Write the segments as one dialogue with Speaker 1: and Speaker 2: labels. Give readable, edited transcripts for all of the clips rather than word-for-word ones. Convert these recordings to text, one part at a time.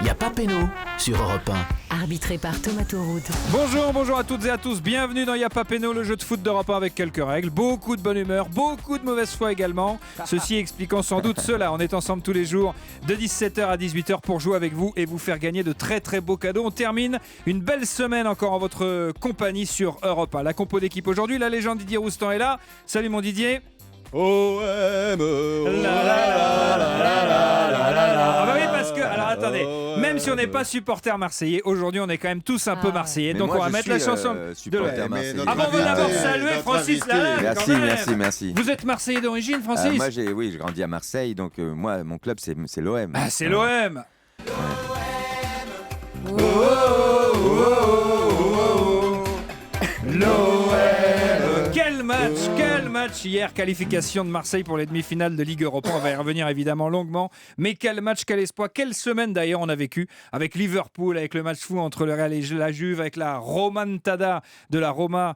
Speaker 1: Y a pas péno sur Europe 1.
Speaker 2: Arbitré par Thomas Touroud.
Speaker 3: Bonjour à toutes et à tous, bienvenue dans Y a pas péno, le jeu de foot d'Europe 1 avec quelques règles, beaucoup de bonne humeur, beaucoup de mauvaise foi également. Ceci expliquant sans doute cela, on est ensemble tous les jours de 17h à 18h pour jouer avec vous et vous faire gagner de très très beaux cadeaux. On termine une belle semaine encore en votre compagnie sur Europe 1. La compo d'équipe aujourd'hui, la légende Didier Roustan est là. Salut mon Didier.
Speaker 4: OM.
Speaker 3: Ah bah oui, parce que, alors attendez, même si on n'est pas supporter marseillais, aujourd'hui on est quand même tous un peu marseillais, donc on va mettre la chanson de l'OM. Ah bon, on va d'abord saluer Francis Lalanne.
Speaker 5: Merci.
Speaker 3: Vous êtes marseillais d'origine, Francis?
Speaker 5: Moi j'ai grandi à Marseille, donc moi mon club c'est l'OM.
Speaker 3: Ah, c'est l'OM. Quel match hier, qualification de Marseille pour les demi-finales de Ligue Europa. On va y revenir évidemment longuement, mais quel match, quel espoir, quelle semaine d'ailleurs on a vécu avec Liverpool, avec le match fou entre le Real et la Juve, avec la remontada de la Roma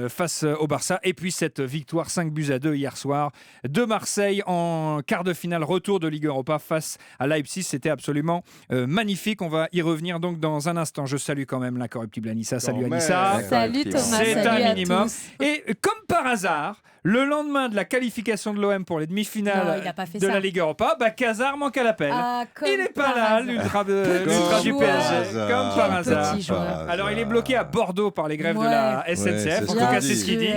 Speaker 3: face au Barça, et puis cette victoire 5-2 hier soir de Marseille en quart de finale retour de Ligue Europa face à Leipzig. C'était absolument magnifique. On va y revenir donc dans un instant. Je salue quand même l'incorruptible Anissa. Salut Anissa.
Speaker 2: Salut Thomas,
Speaker 3: C'est
Speaker 2: salut
Speaker 3: un
Speaker 2: à
Speaker 3: minimum.
Speaker 2: tous.
Speaker 3: Et comme par hasard, le lendemain de la qualification de l'OM pour les
Speaker 2: Non,
Speaker 3: demi-finales
Speaker 2: il a pas fait
Speaker 3: de
Speaker 2: ça.
Speaker 3: la Ligue Europa, Cazard manque à l'appel. Il n'est pas là, l'ultra du PSG, comme par hasard.
Speaker 2: Petit joueur.
Speaker 3: Alors il est bloqué à Bordeaux par les grèves de la SNCF. En tout cas, c'est ce qu'il dit.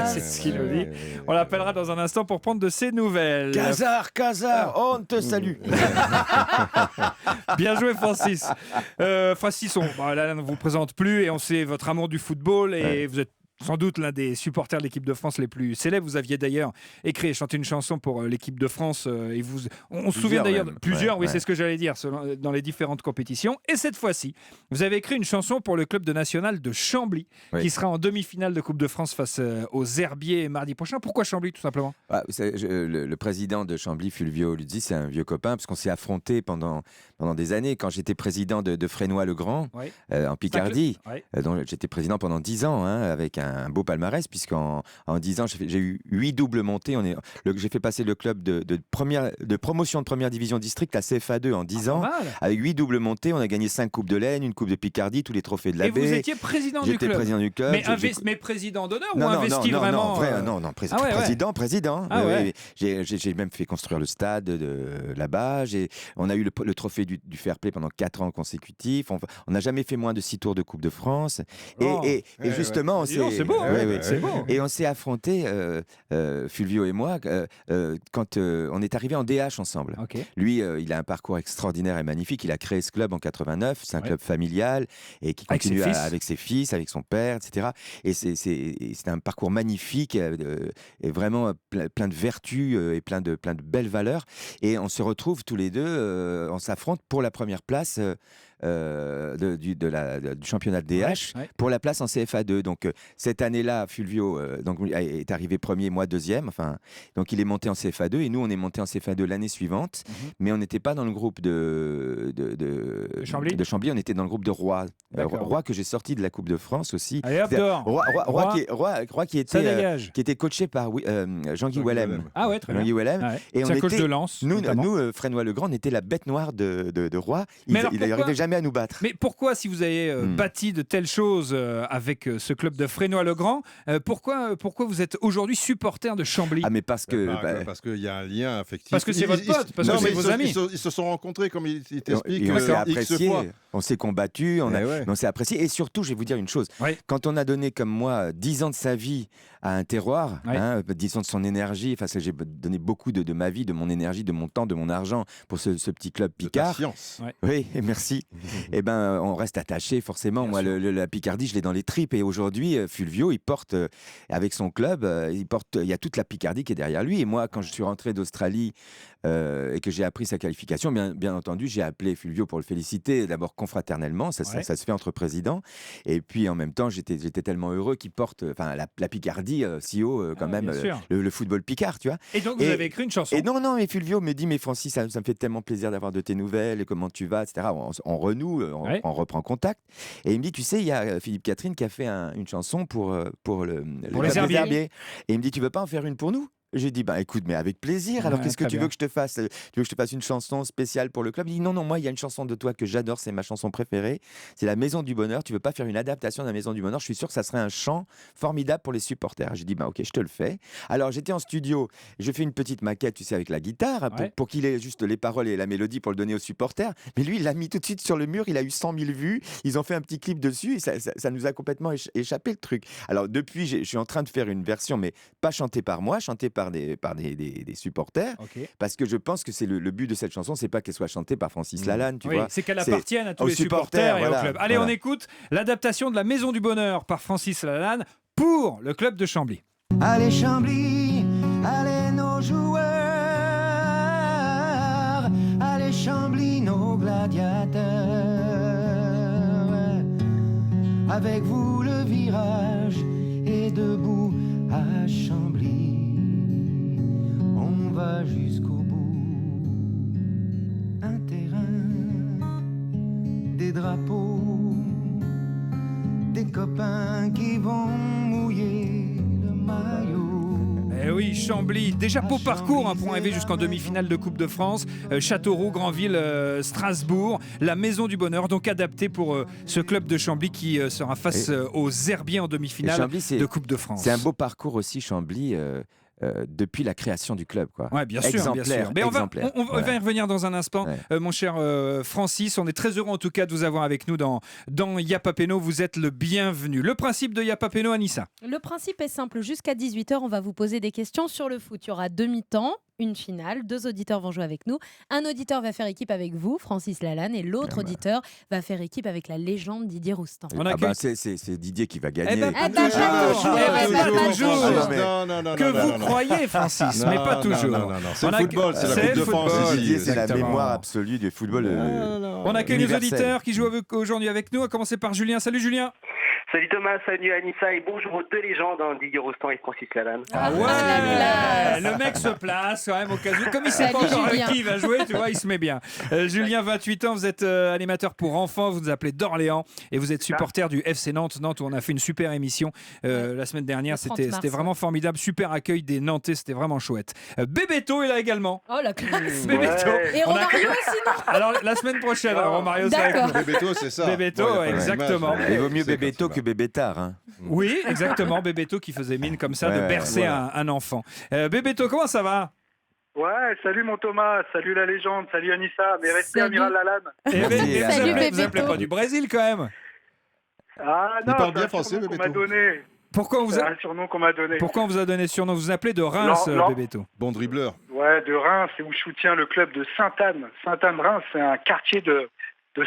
Speaker 3: C'est ce qu'il nous dit. On l'appellera dans un instant pour prendre de ses nouvelles.
Speaker 5: Cazard, on te salue.
Speaker 3: Bien joué, Francis. Francis, là, on ne vous présente plus et on sait votre amour du football et vous êtes sans doute l'un des supporters de l'équipe de France les plus célèbres. Vous aviez d'ailleurs écrit et chanté une chanson pour l'équipe de France. Et on se souvient d'ailleurs de plusieurs, c'est ce que j'allais dire, dans les différentes compétitions. Et cette fois-ci, vous avez écrit une chanson pour le club de national de Chambly, qui sera en demi-finale de Coupe de France face aux Herbiers mardi prochain. Pourquoi Chambly, tout simplement?
Speaker 5: Le président de Chambly, Fulvio Luzzi, c'est un vieux copain, parce qu'on s'est affrontés pendant des années. Quand j'étais président de Fresnoy-le-Grand, en Picardie, dont j'étais président pendant 10 ans, avec un beau palmarès, puisqu'en 10 ans, j'ai eu 8 doubles montées. J'ai fait passer le club de promotion de première division district à CFA2 en 10 ans. Avec 8 doubles montées, on a gagné 5 coupes de l'Aisne, une coupe de Picardie, tous les trophées de la baie.
Speaker 3: Et vous étiez président du club?
Speaker 5: J'étais président du club.
Speaker 3: Mais président d'honneur ou
Speaker 5: non,
Speaker 3: investi vraiment?
Speaker 5: Non, président. J'ai même fait construire le stade là-bas. On a eu le trophée du fair play pendant 4 ans consécutifs. On n'a jamais fait moins de 6 tours de Coupe de France. Et justement,
Speaker 3: c'est beau. C'est beau.
Speaker 5: Et on s'est affrontés, Fulvio et moi, quand on est arrivé en DH ensemble. Lui, il a un parcours extraordinaire et magnifique. Il a créé ce club en 89. C'est un club familial et qui continue avec ses fils, avec son père, etc. Et c'est un parcours magnifique et vraiment plein de vertus et plein de belles valeurs. Et on se retrouve tous les deux, on s'affronte pour la première place du championnat de DH pour la place en CFA2. Donc cette année-là, Fulvio est arrivé premier, moi deuxième. Donc il est monté en CFA2 et nous on est monté en CFA2 l'année suivante. Mais on n'était pas dans le groupe de Chambly, on était dans le groupe de Roy. Roy que j'ai sorti de la Coupe de France aussi. Roy qui était coaché par Jean-Guy Wellem.
Speaker 3: Ah ouais, très bien.
Speaker 5: Jean-Guy Wellem. Et
Speaker 3: c'est un coach de Lens.
Speaker 5: Nous Fresnoy-le-Grand, on était la bête noire de Roy. Il n'arrivait jamais à nous battre.
Speaker 3: Mais pourquoi, si vous avez bâti de telles choses avec ce club de Fresnoy-le-Grand, pourquoi vous êtes aujourd'hui supporter de Chambly?
Speaker 5: Mais parce
Speaker 4: qu'il y a un lien affectif.
Speaker 3: Parce que c'est votre pote, parce que c'est vos amis.
Speaker 4: Ils se sont rencontrés, comme il t'explique.
Speaker 5: On s'est apprécié, on s'est combattu,
Speaker 4: on
Speaker 5: s'est apprécié. Et surtout, je vais vous dire une chose, quand on a donné comme moi 10 ans de sa vie à un terroir, 10 ans de son énergie, j'ai donné beaucoup de ma vie, de mon énergie, de mon temps, de mon argent pour ce petit club Picard.
Speaker 4: De ta science.
Speaker 5: Oui, merci. Eh ben, on reste attaché forcément. Bien moi, la Picardie, je l'ai dans les tripes. Et aujourd'hui, Fulvio, il porte avec son club, il y a toute la Picardie qui est derrière lui. Et moi, quand je suis rentré d'Australie et que j'ai appris sa qualification, bien entendu, j'ai appelé Fulvio pour le féliciter. D'abord confraternellement, ça se fait entre présidents. Et puis en même temps, j'étais tellement heureux qu'il porte, la Picardie si haut quand même le football picard, tu vois.
Speaker 3: Et donc vous avez écrit une chanson.
Speaker 5: Et non, mais Fulvio me dit, mais Francis, ça me fait tellement plaisir d'avoir de tes nouvelles, et comment tu vas, etc. On renoue, on reprend contact. Et il me dit, tu sais, il y a Philippe Catherine qui a fait une chanson pour les Herbiers. Et il me dit, tu veux pas en faire une pour nous? J'ai dit, écoute, mais avec plaisir. Alors, qu'est-ce que tu veux que je te fasse? Tu veux que je te fasse une chanson spéciale pour le club? Il dit, non, moi, il y a une chanson de toi que j'adore, c'est ma chanson préférée. C'est La Maison du Bonheur. Tu veux pas faire une adaptation de La Maison du Bonheur? Je suis sûr que ça serait un chant formidable pour les supporters. J'ai dit, ok, je te le fais. Alors, j'étais en studio, je fais une petite maquette, tu sais, avec la guitare, pour qu'il ait juste les paroles et la mélodie pour le donner aux supporters. Mais lui, il l'a mis tout de suite sur le mur. Il a eu 100 000 vues. Ils ont fait un petit clip dessus et ça nous a complètement échappé le truc. Alors, depuis, je suis en train de faire une version, mais pas chantée par moi, chantée par des supporters, parce que je pense que c'est le but de cette chanson, c'est pas qu'elle soit chantée par Francis Lalanne, tu vois.
Speaker 3: C'est qu'elle appartienne à tous les supporters et au club. Allez, on écoute l'adaptation de La Maison du Bonheur par Francis Lalanne pour le club de Chambly.
Speaker 2: Allez Chambly, allez nos joueurs, allez Chambly nos gladiateurs, avec vous le virage est debout à Chambly. On va jusqu'au bout, un terrain, des drapeaux, des copains qui vont mouiller le maillot.
Speaker 3: Eh oui, Chambly, déjà beau parcours pour arriver jusqu'en demi-finale de Coupe de France. Châteauroux, Granville, Strasbourg, la Maison du Bonheur, donc adaptée pour ce club de Chambly qui sera face aux Herbiers en demi-finale de Coupe de France.
Speaker 5: C'est un beau parcours aussi, Chambly. Depuis la création du club, quoi.
Speaker 3: Ouais, bien sûr. Mais on va y revenir dans un instant, mon cher Francis. On est très heureux en tout cas de vous avoir avec nous dans Yapapeno. Vous êtes le bienvenu. Le principe de Yapapeno, Anissa?
Speaker 6: Le principe est simple. Jusqu'à 18h, on va vous poser des questions sur le foot. Il y aura demi-temps, une finale. 2 auditeurs vont jouer avec nous. Un auditeur va faire équipe avec vous, Francis Lalanne, et l'autre auditeur va faire équipe avec la légende Didier Roustan.
Speaker 5: C'est Didier qui va gagner.
Speaker 3: Pas toujours. Que vous croyez, Francis, mais pas toujours.
Speaker 4: Non. C'est le football, c'est la Coupe de France.
Speaker 5: Didier, c'est la mémoire absolue du football.
Speaker 3: On accueille les auditeurs qui jouent aujourd'hui avec nous. À commencer par Julien. Salut Julien.
Speaker 7: Salut Thomas, salut Anissa et bonjour aux 2 légendes, Didier Roustan et Francis Lalanne.
Speaker 3: Le mec se place quand même au cas où. Comme il sait pas encore avec qui il va jouer, tu vois, il se met bien. Julien, 28 ans, vous êtes animateur pour enfants, vous nous appelez d'Orléans et vous êtes supporter du FC Nantes où on a fait une super émission la semaine dernière. C'était vraiment formidable, super accueil des Nantais, c'était vraiment chouette. Bébéto est là également.
Speaker 6: Oh la classe.
Speaker 3: Bébéto.
Speaker 6: Et Romario aussi, non?
Speaker 3: Alors la semaine prochaine, Romario sera avec nous.
Speaker 4: Bébéto, c'est ça.
Speaker 3: Bébéto, exactement.
Speaker 5: Il vaut mieux Bébéto que Bébétard. Hein.
Speaker 3: Oui, exactement. Bébéto qui faisait mine comme ça de bercer un enfant. Bébéto, comment ça va?
Speaker 8: Ouais, salut mon Thomas, salut la légende, salut Anissa, mais respect Amiral Lalanne.
Speaker 3: Vous appelez pas du Brésil quand même?
Speaker 8: Ah non,
Speaker 4: il parle bien français, Bébéto.
Speaker 3: Pourquoi
Speaker 8: c'est un surnom qu'on m'a donné.
Speaker 3: Pourquoi on vous a donné ce surnom? Vous vous appelez de Reims, Bébéto?
Speaker 4: Bon dribbleur.
Speaker 8: Ouais, de Reims, et où je soutiens le club de Sainte-Anne. Sainte-Anne-Reims, c'est un quartier de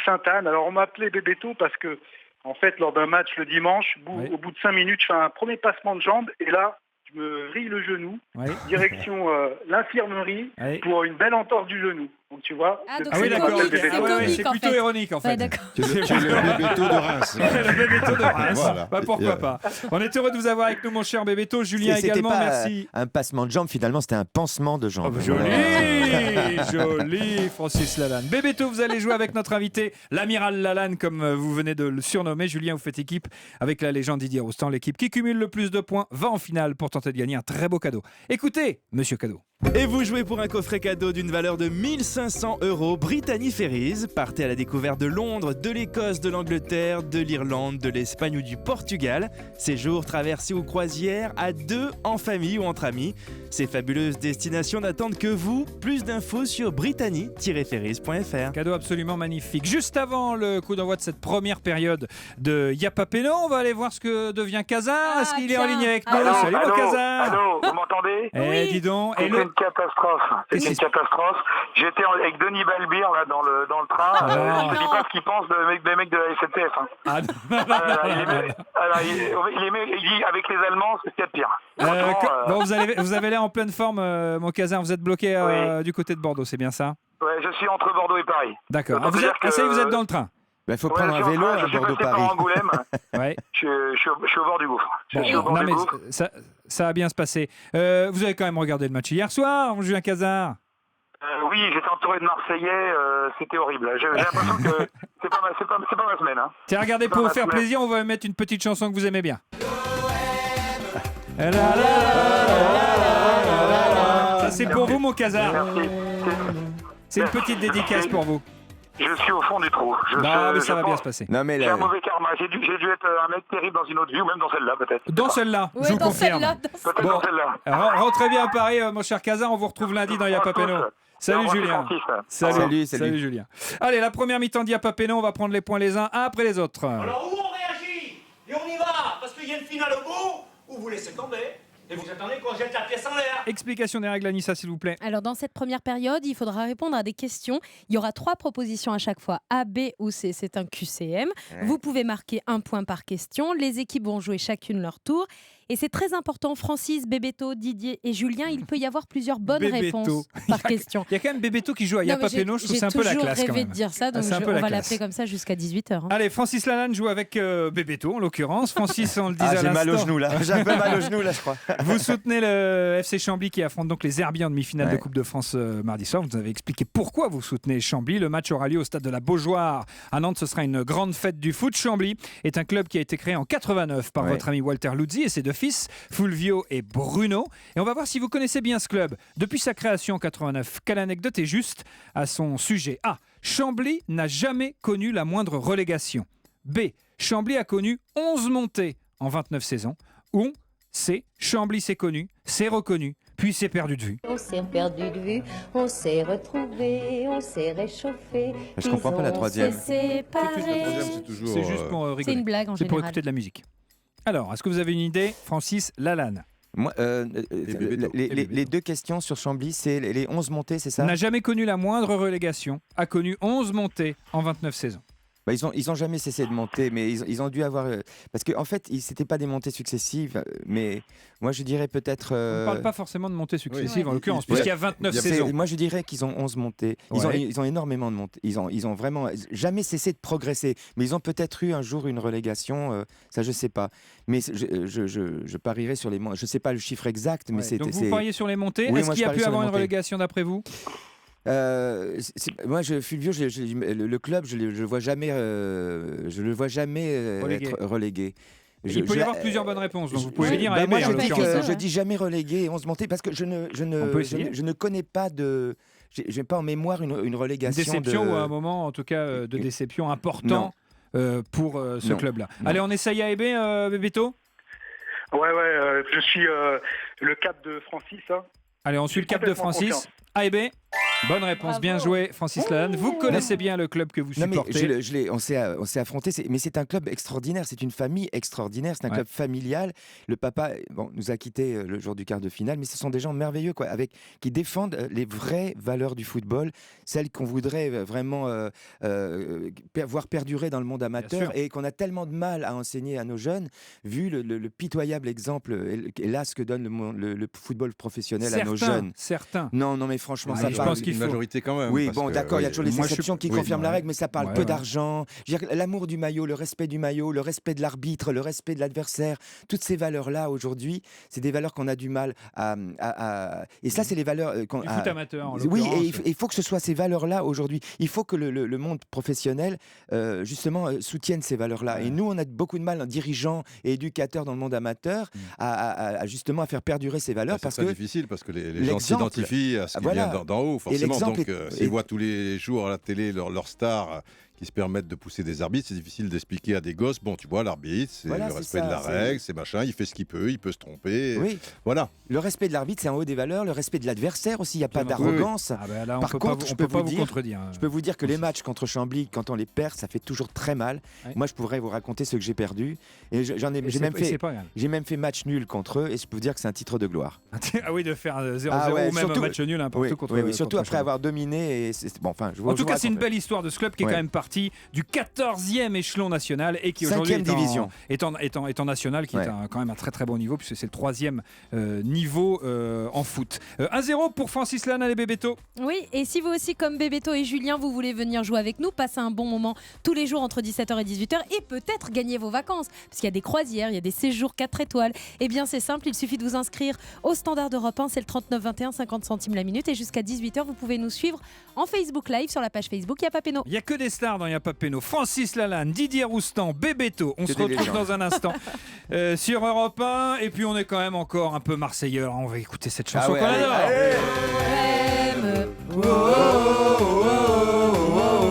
Speaker 8: Sainte-Anne. Alors on m'appelait Bébéto parce que, en fait, lors d'un match le dimanche, au bout de 5 minutes, je fais un premier passement de jambe et là, je me vrille le genou, direction l'infirmerie pour une belle entorse du genou. Donc tu vois.
Speaker 3: Oui, d'accord. C'est plutôt ironique en fait.
Speaker 4: C'est le Bébéto de Reims.
Speaker 3: Le Bébéto de Reims.
Speaker 4: Voilà.
Speaker 3: Pourquoi pas. On est heureux de vous avoir avec nous, mon cher Bébéto. Julien également, merci.
Speaker 5: Un passement de jambe, finalement, c'était un pansement de jambe.
Speaker 3: Joli, Francis Lalanne. Bébéto, vous allez jouer avec notre invité, l'amiral Lalanne, comme vous venez de le surnommer. Julien, vous faites équipe avec la légende Didier Roustan. L'équipe qui cumule le plus de points va en finale pour tenter de gagner un très beau cadeau. Écoutez, monsieur cadeau.
Speaker 1: Et vous jouez pour un coffret cadeau d'une valeur de 1500 € Brittany Ferries. Partez à la découverte de Londres, de l'Écosse, de l'Angleterre, de l'Irlande, de l'Espagne ou du Portugal. Séjours, traversées ou croisières, à 2, en famille ou entre amis. Ces fabuleuses destinations n'attendent que vous. Plus d'infos sur brittany-ferries.fr.
Speaker 3: Cadeau absolument magnifique. Juste avant le coup d'envoi de cette première période de Yapapeno, on va aller voir ce que devient Kazar. Est-ce qu'il est en ligne avec nous? Salut mon Kazar.
Speaker 8: Allô, vous m'entendez?
Speaker 3: Dis donc.
Speaker 8: C'est une catastrophe. C'est une catastrophe. J'étais avec Denis Balbir là, dans le train. Je ne dis pas ce qu'il pense des mecs de la SNCF. Il dit avec les Allemands, c'est ce qu'il y a de pire.
Speaker 3: Bon, vous avez l'air en pleine forme, mon Kazar. Vous êtes bloqué du côté de Bordeaux, c'est bien ça?
Speaker 8: Ouais, je suis entre Bordeaux et Paris.
Speaker 3: D'accord. Vous êtes dans le train?
Speaker 5: Il faut prendre un vélo à Bordeaux-Paris.
Speaker 8: Je suis au bord du gouffre.
Speaker 3: Ça va bien se passer. Vous avez quand même regardé le match hier soir, Julien Cazard?
Speaker 8: Oui, j'étais entouré de Marseillais, c'était horrible. J'ai l'impression que c'est pas ma semaine. Hein.
Speaker 3: Tiens, regardez, pour vous faire plaisir, on va mettre une petite chanson que vous aimez bien. Ça, c'est pour vous, mon casard. C'est une petite dédicace pour vous.
Speaker 8: Je suis au fond du trou.
Speaker 3: Non, mais ça va bien se passer.
Speaker 5: Non, mais
Speaker 8: J'ai un mauvais karma. J'ai dû être un mec terrible dans une autre vie, ou même dans celle-là, peut-être.
Speaker 3: Dans celle-là, je vous confirme.
Speaker 8: Peut-être dans celle-là.
Speaker 3: Rentrez bien à Paris, mon cher Casar. On vous retrouve lundi dans Y'a pas Péno. Salut Julien. Salut Julien. Allez, la première mi-temps d'Y'a pas Péno. On va prendre les points les uns après les autres.
Speaker 9: Alors, où on réagit et on y va, parce qu'il y a une finale au bout, ou vous laissez tomber. Et vous attendez qu'on jette la pièce en l'air.
Speaker 3: Explication des règles, Anissa, s'il vous plaît.
Speaker 6: Alors, dans cette première période, il faudra répondre à des questions. Il y aura 3 propositions à chaque fois, A, B ou C. C'est un QCM. Ouais. Vous pouvez marquer 1 point par question. Les équipes vont jouer chacune leur tour. Et c'est très important, Francis, Bébéto, Didier et Julien, il peut y avoir plusieurs bonnes réponses par question.
Speaker 3: Il y a quand même Bébéto qui joue à Y'a pas Péno, je trouve c'est un peu la classe.
Speaker 6: J'ai toujours rêvé de dire ça, donc on va l'appeler comme ça jusqu'à 18h. Hein.
Speaker 3: Allez, Francis Lalanne joue avec Bébéto, en l'occurrence. Francis, on le disait à l'instant.
Speaker 5: J'ai mal au genou là, j'ai un peu mal au genou là, je crois.
Speaker 3: Vous soutenez le FC Chambly qui affronte donc les Herbiers en demi-finale de Coupe de France mardi soir. Vous nous avez expliqué pourquoi vous soutenez Chambly. Le match aura lieu au stade de la Beaujoire. À Nantes, ce sera une grande fête du foot. Chambly est un club qui a été créé en 89 par votre ami Walter Luzzi et ses 2 fils, Fulvio et Bruno. Et on va voir si vous connaissez bien ce club. Depuis sa création en 89, quelle anecdote est juste à son sujet? A. Chambly n'a jamais connu la moindre relégation. B. Chambly a connu 11 montées en 29 saisons. Ou C. Chambly s'est connu, s'est reconnu, puis s'est perdu de vue.
Speaker 10: On s'est perdu de vue, on s'est retrouvé, on s'est réchauffé.
Speaker 5: Je comprends pas la troisième.
Speaker 6: C'est
Speaker 3: juste pour rigoler.
Speaker 6: C'est une blague en général.
Speaker 3: C'est pour écouter de la musique. Alors, est-ce que vous avez une idée, Francis Lalanne?
Speaker 5: Moi, les 2 questions sur Chambly, c'est les 11 montées, c'est ça?
Speaker 3: N'a jamais connu la moindre relégation, a connu 11 montées en 29 saisons.
Speaker 5: Bah, ils ont jamais cessé de monter, mais ils ont dû avoir... parce qu'en fait, c'était pas des montées successives, mais moi je dirais peut-être...
Speaker 3: On ne parle pas forcément de montées successives, en l'occurrence, puisqu'il y a 29 saisons.
Speaker 5: Moi je dirais qu'ils ont 11 montées. Ils ont énormément de montées. Ils ont vraiment jamais cessé de progresser, mais ils ont peut-être eu un jour une relégation, ça je sais pas. Mais je parierais sur les montées. Je sais pas le chiffre exact, mais c'est...
Speaker 3: Donc vous pariez sur les montées.
Speaker 5: Oui,
Speaker 3: est-ce qu'il y a pu avoir une relégation d'après vous?
Speaker 5: Moi, Fulvio, le club, je le vois jamais être relégué.
Speaker 3: Il peut y avoir plusieurs bonnes réponses, donc vous pouvez venir à
Speaker 5: moi, je dis jamais relégué et 11 montées parce que je ne connais pas de... J'ai pas en mémoire une relégation.
Speaker 3: Déception ou un moment, en tout cas, de déception important pour ce club-là. Allez, on essaye A et B, Bébéto?
Speaker 8: Ouais, je suis le cap de Francis. Hein.
Speaker 3: Allez, on suit le cap de Francis. A et B. Bonne réponse, bien joué Francis Lalanne. Vous connaissez bien le club que vous supportez.
Speaker 5: On s'est affronté, mais c'est un club extraordinaire, c'est une famille extraordinaire, c'est un club familial. Le papa nous a quittés le jour du quart de finale, mais ce sont des gens merveilleux qui défendent les vraies valeurs du football, celles qu'on voudrait vraiment voir perdurer dans le monde amateur et qu'on a tellement de mal à enseigner à nos jeunes, vu le pitoyable exemple, hélas, que donne le football professionnel à nos jeunes.
Speaker 3: Certains.
Speaker 5: Non, mais franchement, ça parle
Speaker 4: une majorité quand même.
Speaker 5: Oui, d'accord, il y a toujours les exceptions qui confirment la règle, mais ça parle peu d'argent. L'amour du maillot, le respect du maillot, le respect de l'arbitre, le respect de l'adversaire, toutes ces valeurs-là, aujourd'hui, c'est des valeurs qu'on a du mal à... Et ça, c'est les valeurs...
Speaker 3: Du foot amateur, en
Speaker 5: oui, et il faut que ce soit ces valeurs-là, aujourd'hui. Il faut que le monde professionnel, justement, soutienne ces valeurs-là. Et nous, on a beaucoup de mal, dirigeants et éducateurs dans le monde amateur, justement, à faire perdurer ces valeurs.
Speaker 4: C'est très difficile, parce que les gens s'identifient à ce qui vient d'en haut, forcément. Donc, s'ils voient tous les jours à la télé leurs stars qui se permettent de pousser des arbitres, c'est difficile d'expliquer à des gosses, bon, tu vois, l'arbitre, c'est le respect de la règle, c'est machin, il fait ce qu'il peut se tromper.
Speaker 5: Oui.
Speaker 4: Voilà.
Speaker 5: Le respect de l'arbitre, c'est en haut des valeurs, le respect de l'adversaire aussi, il n'y a pas d'arrogance.
Speaker 3: Là, par contre, je peux pas vous contredire.
Speaker 5: Je peux vous dire que les matchs contre Chambly, quand on les perd, ça fait toujours très mal. Moi, je pourrais vous raconter ce que j'ai perdu. Et j'ai même fait match nul contre eux, et je peux vous dire que c'est un titre de gloire.
Speaker 3: Ah oui, de faire 0-0 ou même un match nul n'importe contre eux.
Speaker 5: Surtout après avoir dominé.
Speaker 3: En tout cas, c'est une belle histoire de ce club qui est quand même parti du 14e échelon national et qui aujourd'hui est en national, qui est quand même un très très bon niveau, puisque c'est le 3e niveau en foot. 1-0 pour Francis Lalanne et Bébéto.
Speaker 6: Oui, et si vous aussi, comme Bébéto et Julien, vous voulez venir jouer avec nous, passer un bon moment tous les jours entre 17h et 18h et peut-être gagner vos vacances, parce qu'il y a des croisières, il y a des séjours 4 étoiles. Eh bien, c'est simple, il suffit de vous inscrire au Standard d'Europe 1, c'est le 39 21, 50 centimes la minute, et jusqu'à 18h, vous pouvez nous suivre en Facebook Live sur la page Facebook Y'a pas Péno.
Speaker 3: Il n'y a que des stars dans Yapa Péno. Francis Lalanne, Didier Roustan, Bébéto. On se retrouve dans un instant sur Europe 1. Et puis on est quand même encore un peu marseillais. On va écouter cette chanson qu'on adore.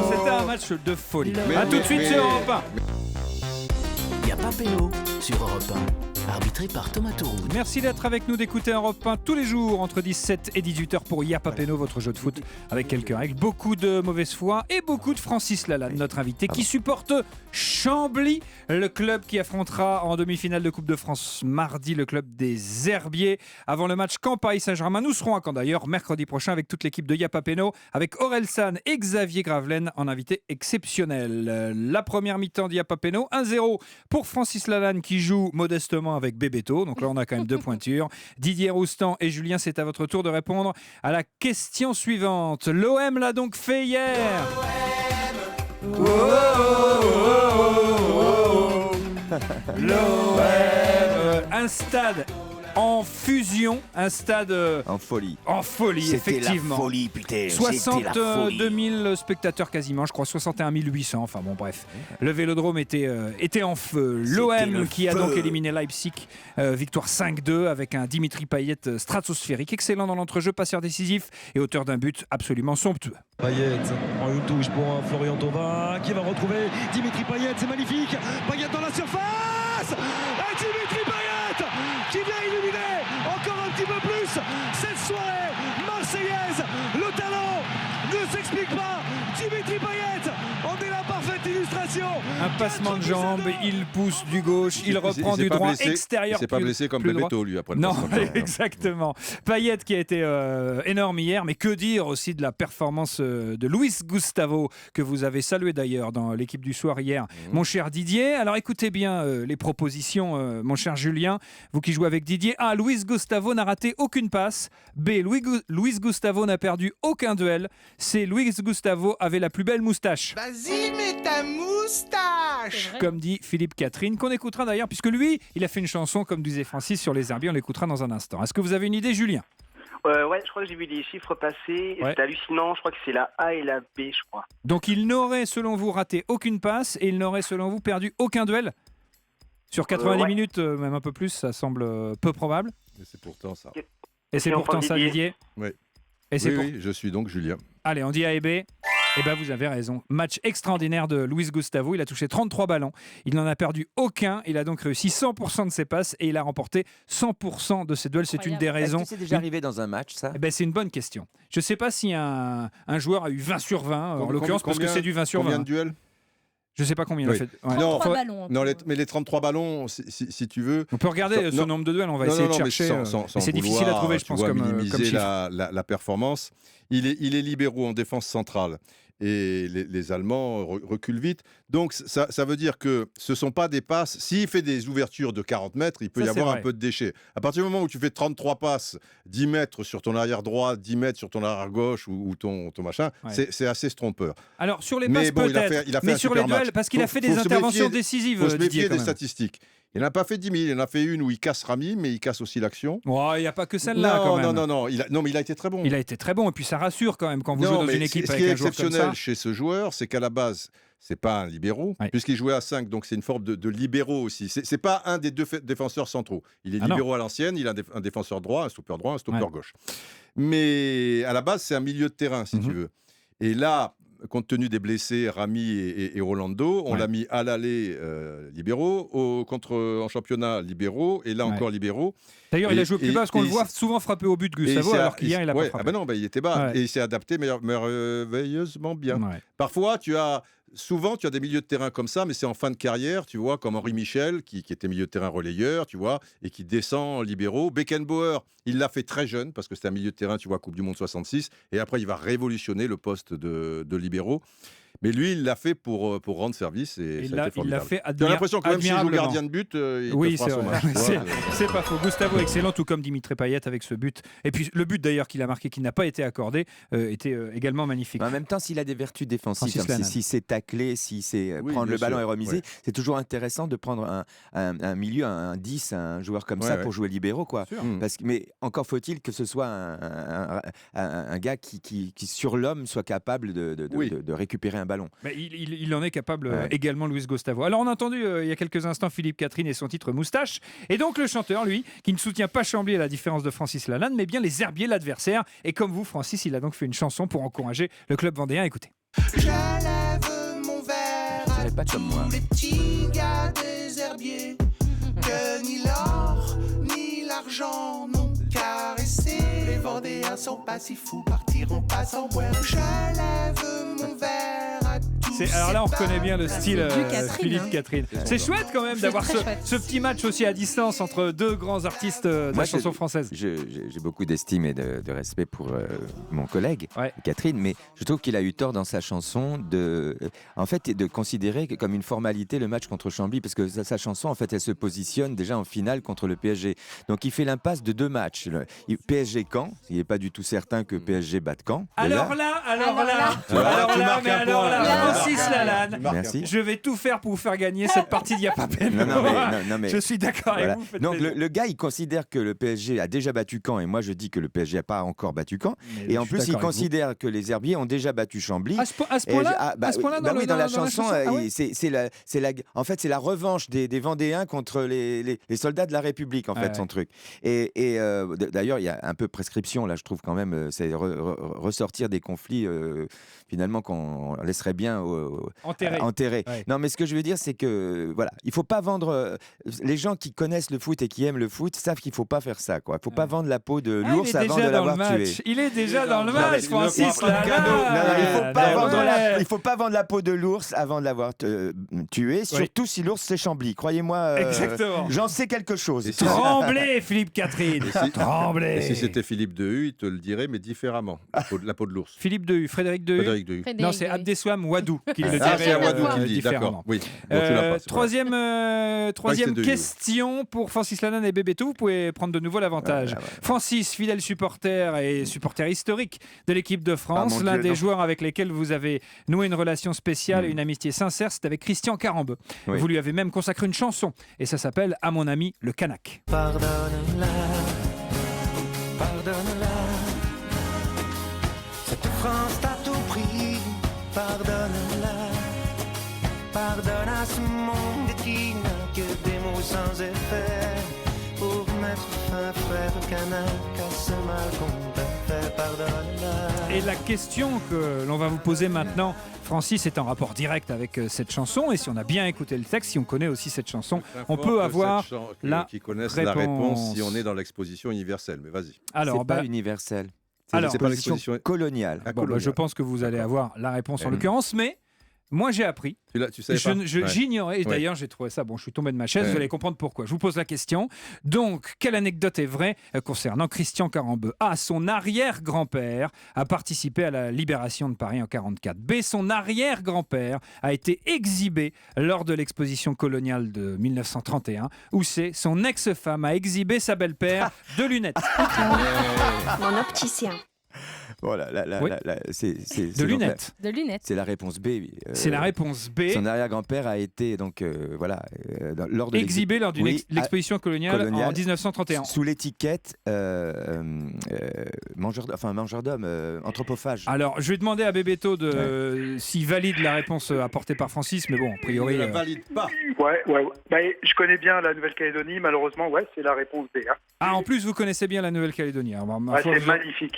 Speaker 3: C'était un match de folie. A tout de suite sur Europe 1.
Speaker 11: Yapa Péno sur Europe 1. Arbitré par Thomas Touroud.
Speaker 3: Merci d'être avec nous, d'écouter Europe 1 tous les jours entre 17 et 18h pour Yapa Péno, votre jeu de foot avec quelques règles, beaucoup de mauvaise foi et beaucoup de Francis Lalanne, notre invité qui supporte Chambly, le club qui affrontera en demi-finale de Coupe de France mardi le club des Herbiers. Avant le match Caen-Paris Saint-Germain, nous serons à Caen d'ailleurs mercredi prochain avec toute l'équipe de Yapa Péno, avec Aurel San et Xavier Gravelaine en invité exceptionnel. La première mi-temps de Yapa Péno, 1-0 pour Francis Lalanne qui joue modestement avec Bébéto. Donc là, on a quand même 2 pointures. Didier Roustan et Julien, c'est à votre tour de répondre à la question suivante. L'OM l'a donc fait hier. L'OM, un stade en fusion, un stade
Speaker 5: en folie.
Speaker 3: En folie,
Speaker 5: c'était
Speaker 3: effectivement.
Speaker 5: La folie, putain.
Speaker 3: 62 000 spectateurs quasiment, je crois 61 800. Enfin bon, bref. Le Vélodrome était en feu. L'OM qui a donc éliminé Leipzig, victoire 5-2 avec un Dimitri Payet stratosphérique, excellent dans l'entrejeu, passeur décisif et auteur d'un but absolument somptueux.
Speaker 12: Payet en une touche pour Florian Thauvin qui va retrouver Dimitri Payet, c'est magnifique. Payet dans la surface. Et Dimitri Payet qui vient illuminer encore un petit peu plus cette soirée marseillaise. Le talent ne s'explique pas. Dimitri Payet en est la parfaite illustration.
Speaker 3: Un passement de jambes, il pousse du gauche, il reprend du droit extérieur.
Speaker 4: Il s'est pas blessé comme Bébéto lui après le
Speaker 3: Non, exactement. Payet qui a été énorme hier, mais que dire aussi de la performance de Luis Gustavo, que vous avez salué d'ailleurs dans l'équipe du soir hier, mon cher Didier. Alors écoutez bien les propositions, mon cher Julien, vous qui jouez avec Didier. A. Luis Gustavo n'a raté aucune passe. B. Luis Gustavo n'a perdu aucun duel. C. Luis Gustavo avait la plus belle moustache.
Speaker 13: Vas-y, mets ta moustache.
Speaker 3: Comme dit Philippe Catherine, qu'on écoutera d'ailleurs, puisque lui, il a fait une chanson, comme disait Francis, sur les Herbiers. On l'écoutera dans un instant. Est-ce que vous avez une idée, Julien ?
Speaker 7: Ouais, je crois que j'ai vu des chiffres passer. Ouais. C'est hallucinant. Je crois que c'est la A et la B, je crois.
Speaker 3: Donc il n'aurait, selon vous, raté aucune passe et il n'aurait, selon vous, perdu aucun duel ? Sur 90 minutes, même un peu plus, ça semble peu probable.
Speaker 4: Et c'est pourtant ça.
Speaker 3: Et c'est pourtant ça, Didier ?
Speaker 4: Oui.
Speaker 3: Et c'est
Speaker 4: oui, je suis donc Julien.
Speaker 3: Allez, on dit A et B. Eh bien, vous avez raison. Match extraordinaire de Luis Gustavo. Il a touché 33 ballons. Il n'en a perdu aucun. Il a donc réussi 100% de ses passes et il a remporté 100% de ses duels. C'est une des raisons.
Speaker 5: Est-ce que c'est déjà arrivé dans un match, ça ?
Speaker 3: Eh ben, c'est une bonne question. Je ne sais pas si un joueur a eu 20 sur 20, en l'occurrence, parce que c'est du 20 sur 20.
Speaker 4: Combien de duels ?
Speaker 3: Je ne sais pas combien il a fait.
Speaker 6: Ouais. 33 ballons.
Speaker 4: Mais les 33 ballons, si tu veux...
Speaker 3: On peut regarder ce nombre de duels, on va essayer de chercher. Mais c'est difficile à trouver, je pense, comme chiffre.
Speaker 4: La performance. Il est libéraux en défense centrale. Et les Allemands reculent vite. Donc ça veut dire que ce ne sont pas des passes. S'il fait des ouvertures de 40 mètres, il peut y avoir un peu de déchets. À partir du moment où tu fais 33 passes, 10 mètres sur ton arrière droit, 10 mètres sur ton arrière gauche ou ton machin, c'est assez trompeur.
Speaker 3: Alors sur les passes peut-être, mais sur les duels, parce qu'il a fait des interventions décisives.
Speaker 4: Il faut se méfier des statistiques. Il n'a pas fait 10 000, il en a fait une où il casse Rami, mais il casse aussi l'action.
Speaker 3: Oh, il n'y a pas que celle-là quand même.
Speaker 4: Non, mais il a été très bon.
Speaker 3: Il a été très bon, et puis ça rassure quand même quand vous jouez dans une équipe avec un joueur comme ça.
Speaker 4: Ce qui est exceptionnel chez ce joueur, c'est qu'à la base, c'est pas un libéraux, puisqu'il jouait à 5, donc c'est une forme de libéraux aussi. C'est pas un des deux défenseurs centraux. Il est libéraux à l'ancienne, il a un défenseur droit, un stopper gauche. Mais à la base, c'est un milieu de terrain, si tu veux. Et là, compte tenu des blessés, Rami et Rolando, on l'a mis à l'aller libéraux, en championnat libéraux, et là encore libéraux.
Speaker 3: D'ailleurs, il a joué plus bas parce qu'on le voit souvent frapper au but, Gustavo, alors qu'hier, il a pas frappé.
Speaker 4: Ah ben non, il était bas, et il s'est adapté merveilleusement bien. Ouais. Parfois, souvent, tu as des milieux de terrain comme ça, mais c'est en fin de carrière, tu vois, comme Henri Michel, qui était milieu de terrain relayeur, tu vois, et qui descend libéraux. Beckenbauer, il l'a fait très jeune, parce que c'était un milieu de terrain, tu vois, Coupe du Monde 66, et après, il va révolutionner le poste de libéraux. Mais lui, il l'a fait pour rendre service et ça a été formidable.
Speaker 3: Il l'a fait
Speaker 4: J'ai l'impression que même s'il joue gardien de but, il fera son match.
Speaker 3: C'est pas faux. Gustavo excellent, tout comme Dimitri Payet avec ce but. Et puis le but d'ailleurs qu'il a marqué, qui n'a pas été accordé, était également magnifique.
Speaker 5: En même temps, s'il a des vertus défensives, si c'est taclé, si c'est prendre le ballon et remiser, c'est toujours intéressant de prendre un milieu, un 10, un joueur comme ça pour jouer libéraux, quoi. Mais encore faut-il que ce soit un gars qui sur l'homme soit capable de récupérer un ballon.
Speaker 3: Mais il en est capable également, Luis Gustavo. Alors on a entendu il y a quelques instants Philippe Catherine et son titre Moustache. Et donc le chanteur, lui, qui ne soutient pas Chambly à la différence de Francis Lalanne, mais bien les herbiers, l'adversaire. Et comme vous, Francis, il a donc fait une chanson pour encourager le club vendéen. Écoutez.
Speaker 13: Je lève mon verre
Speaker 5: pas comme moi.
Speaker 13: Les petits gars des herbiers que ni l'or ni l'argent n'ont caressé. Les Vendéens sont pas si fous, partiront pas sans boire. Je lève mon verre à tous.
Speaker 3: Alors là, on reconnaît bien le style
Speaker 6: Catherine,
Speaker 3: Philippe Catherine. C'est chouette quand même d'avoir ce petit match aussi à distance entre deux grands artistes de la chanson française.
Speaker 5: J'ai beaucoup d'estime et de respect pour mon collègue, Catherine, mais je trouve qu'il a eu tort dans sa chanson de considérer comme une formalité le match contre Chambly, parce que sa chanson, en fait, elle se positionne déjà en finale contre le PSG. Donc il fait l'impasse de 2 matchs. PSG Caen, il n'est pas du tout certain que PSG batte Caen.
Speaker 3: Alors là, Francis Lalanne, je vais tout faire pour vous faire gagner cette partie d'il n'y a pas peine.
Speaker 5: Non, mais
Speaker 3: je suis d'accord avec vous.
Speaker 5: Donc le gars, il considère que le PSG a déjà battu Caen, et moi je dis que le PSG n'a pas encore battu Caen. Et en plus, il considère que les herbiers ont déjà battu Chambly.
Speaker 3: À ce point-là,
Speaker 5: dans la chanson, en fait, c'est la revanche des Vendéens contre les soldats de la République, en fait, son truc. Et d'ailleurs, il y a un peu prescription, là, je trouve quand même, c'est ressortir des conflits, finalement, qu'on laisserait bien enterrer.
Speaker 3: Ouais.
Speaker 5: Non, mais ce que je veux dire, c'est que, voilà, il ne faut pas vendre... les gens qui connaissent le foot et qui aiment le foot savent qu'il ne faut pas faire ça, quoi. Il ne faut pas vendre la peau de l'ours avant de l'avoir tué.
Speaker 3: Il est déjà dans le match, Francis Lalanne.
Speaker 5: Il ne faut pas vendre la peau de l'ours avant de l'avoir tué, surtout si l'ours c'est Chambly. Croyez-moi, j'en sais quelque chose.
Speaker 3: Tremblez, Philippe Catherine. Tremblez.
Speaker 4: Et si c'était Philippe Dehu, il te le dirait, mais différemment, la peau de l'ours.
Speaker 3: Philippe Dehu, Frédéric Dehu. Non, c'est Abdeslam Wadou qui le dirait.
Speaker 4: C'est Wadou qui le dit, d'accord. Oui.
Speaker 3: Troisième question pour Francis Lalanne et Bébéto. Vous pouvez prendre de nouveau l'avantage. Francis, fidèle supporter et supporter historique de l'équipe de France, l'un des joueurs avec lesquels vous avez noué une relation spéciale et une amitié sincère, c'est avec Christian Carambeu. Vous lui avez même consacré une chanson et ça s'appelle « À mon ami le Canac ».
Speaker 2: Pardonne-la, cette France t'a tout pris, pardonne-la, pardonne à ce monde qui n'a que des mots sans effet, pour mettre fin, frère Canac, à ce mal qu'on t'a fait, pardonne-la.
Speaker 3: Et la question que l'on va vous poser maintenant, Francis, est en rapport direct avec cette chanson, et si on a bien écouté le texte, si on connaît aussi cette chanson, on peut avoir
Speaker 4: qui connaissent la réponse si on est dans l'exposition universelle. Mais vas-y.
Speaker 5: Alors, c'est pas universel. C'est l'exposition coloniale.
Speaker 3: Je pense que vous allez avoir la réponse en l'occurrence, mais moi j'ai appris.
Speaker 4: Tu savais pas.
Speaker 3: J'ignorais, et d'ailleurs j'ai trouvé ça, je suis tombé de ma chaise, vous allez comprendre pourquoi. Je vous pose la question. Donc, quelle anecdote est vraie concernant Christian Carambeu? A. Son arrière-grand-père a participé à la libération de Paris en 1944. B. Son arrière-grand-père a été exhibé lors de l'exposition coloniale de 1931. Ou C. Son ex-femme a exhibé sa belle-père de lunettes.
Speaker 10: Mon opticien.
Speaker 5: Voilà, c'est
Speaker 3: de lunettes.
Speaker 6: De lunettes.
Speaker 5: C'est la réponse B.
Speaker 3: C'est la réponse B.
Speaker 5: Son arrière-grand-père a été donc lors de
Speaker 3: exhibé lors d'une l'exposition coloniale en 1931
Speaker 5: sous l'étiquette mangeur d'hommes, anthropophage.
Speaker 3: Alors, je vais demander à Bébéto s'il valide la réponse apportée par Francis, mais bon, a priori.
Speaker 4: Il ne la valide pas.
Speaker 8: Ouais. Je connais bien la Nouvelle-Calédonie, malheureusement, c'est la réponse B. Hein.
Speaker 3: Ah, en plus, vous connaissez bien la Nouvelle-Calédonie.
Speaker 8: C'est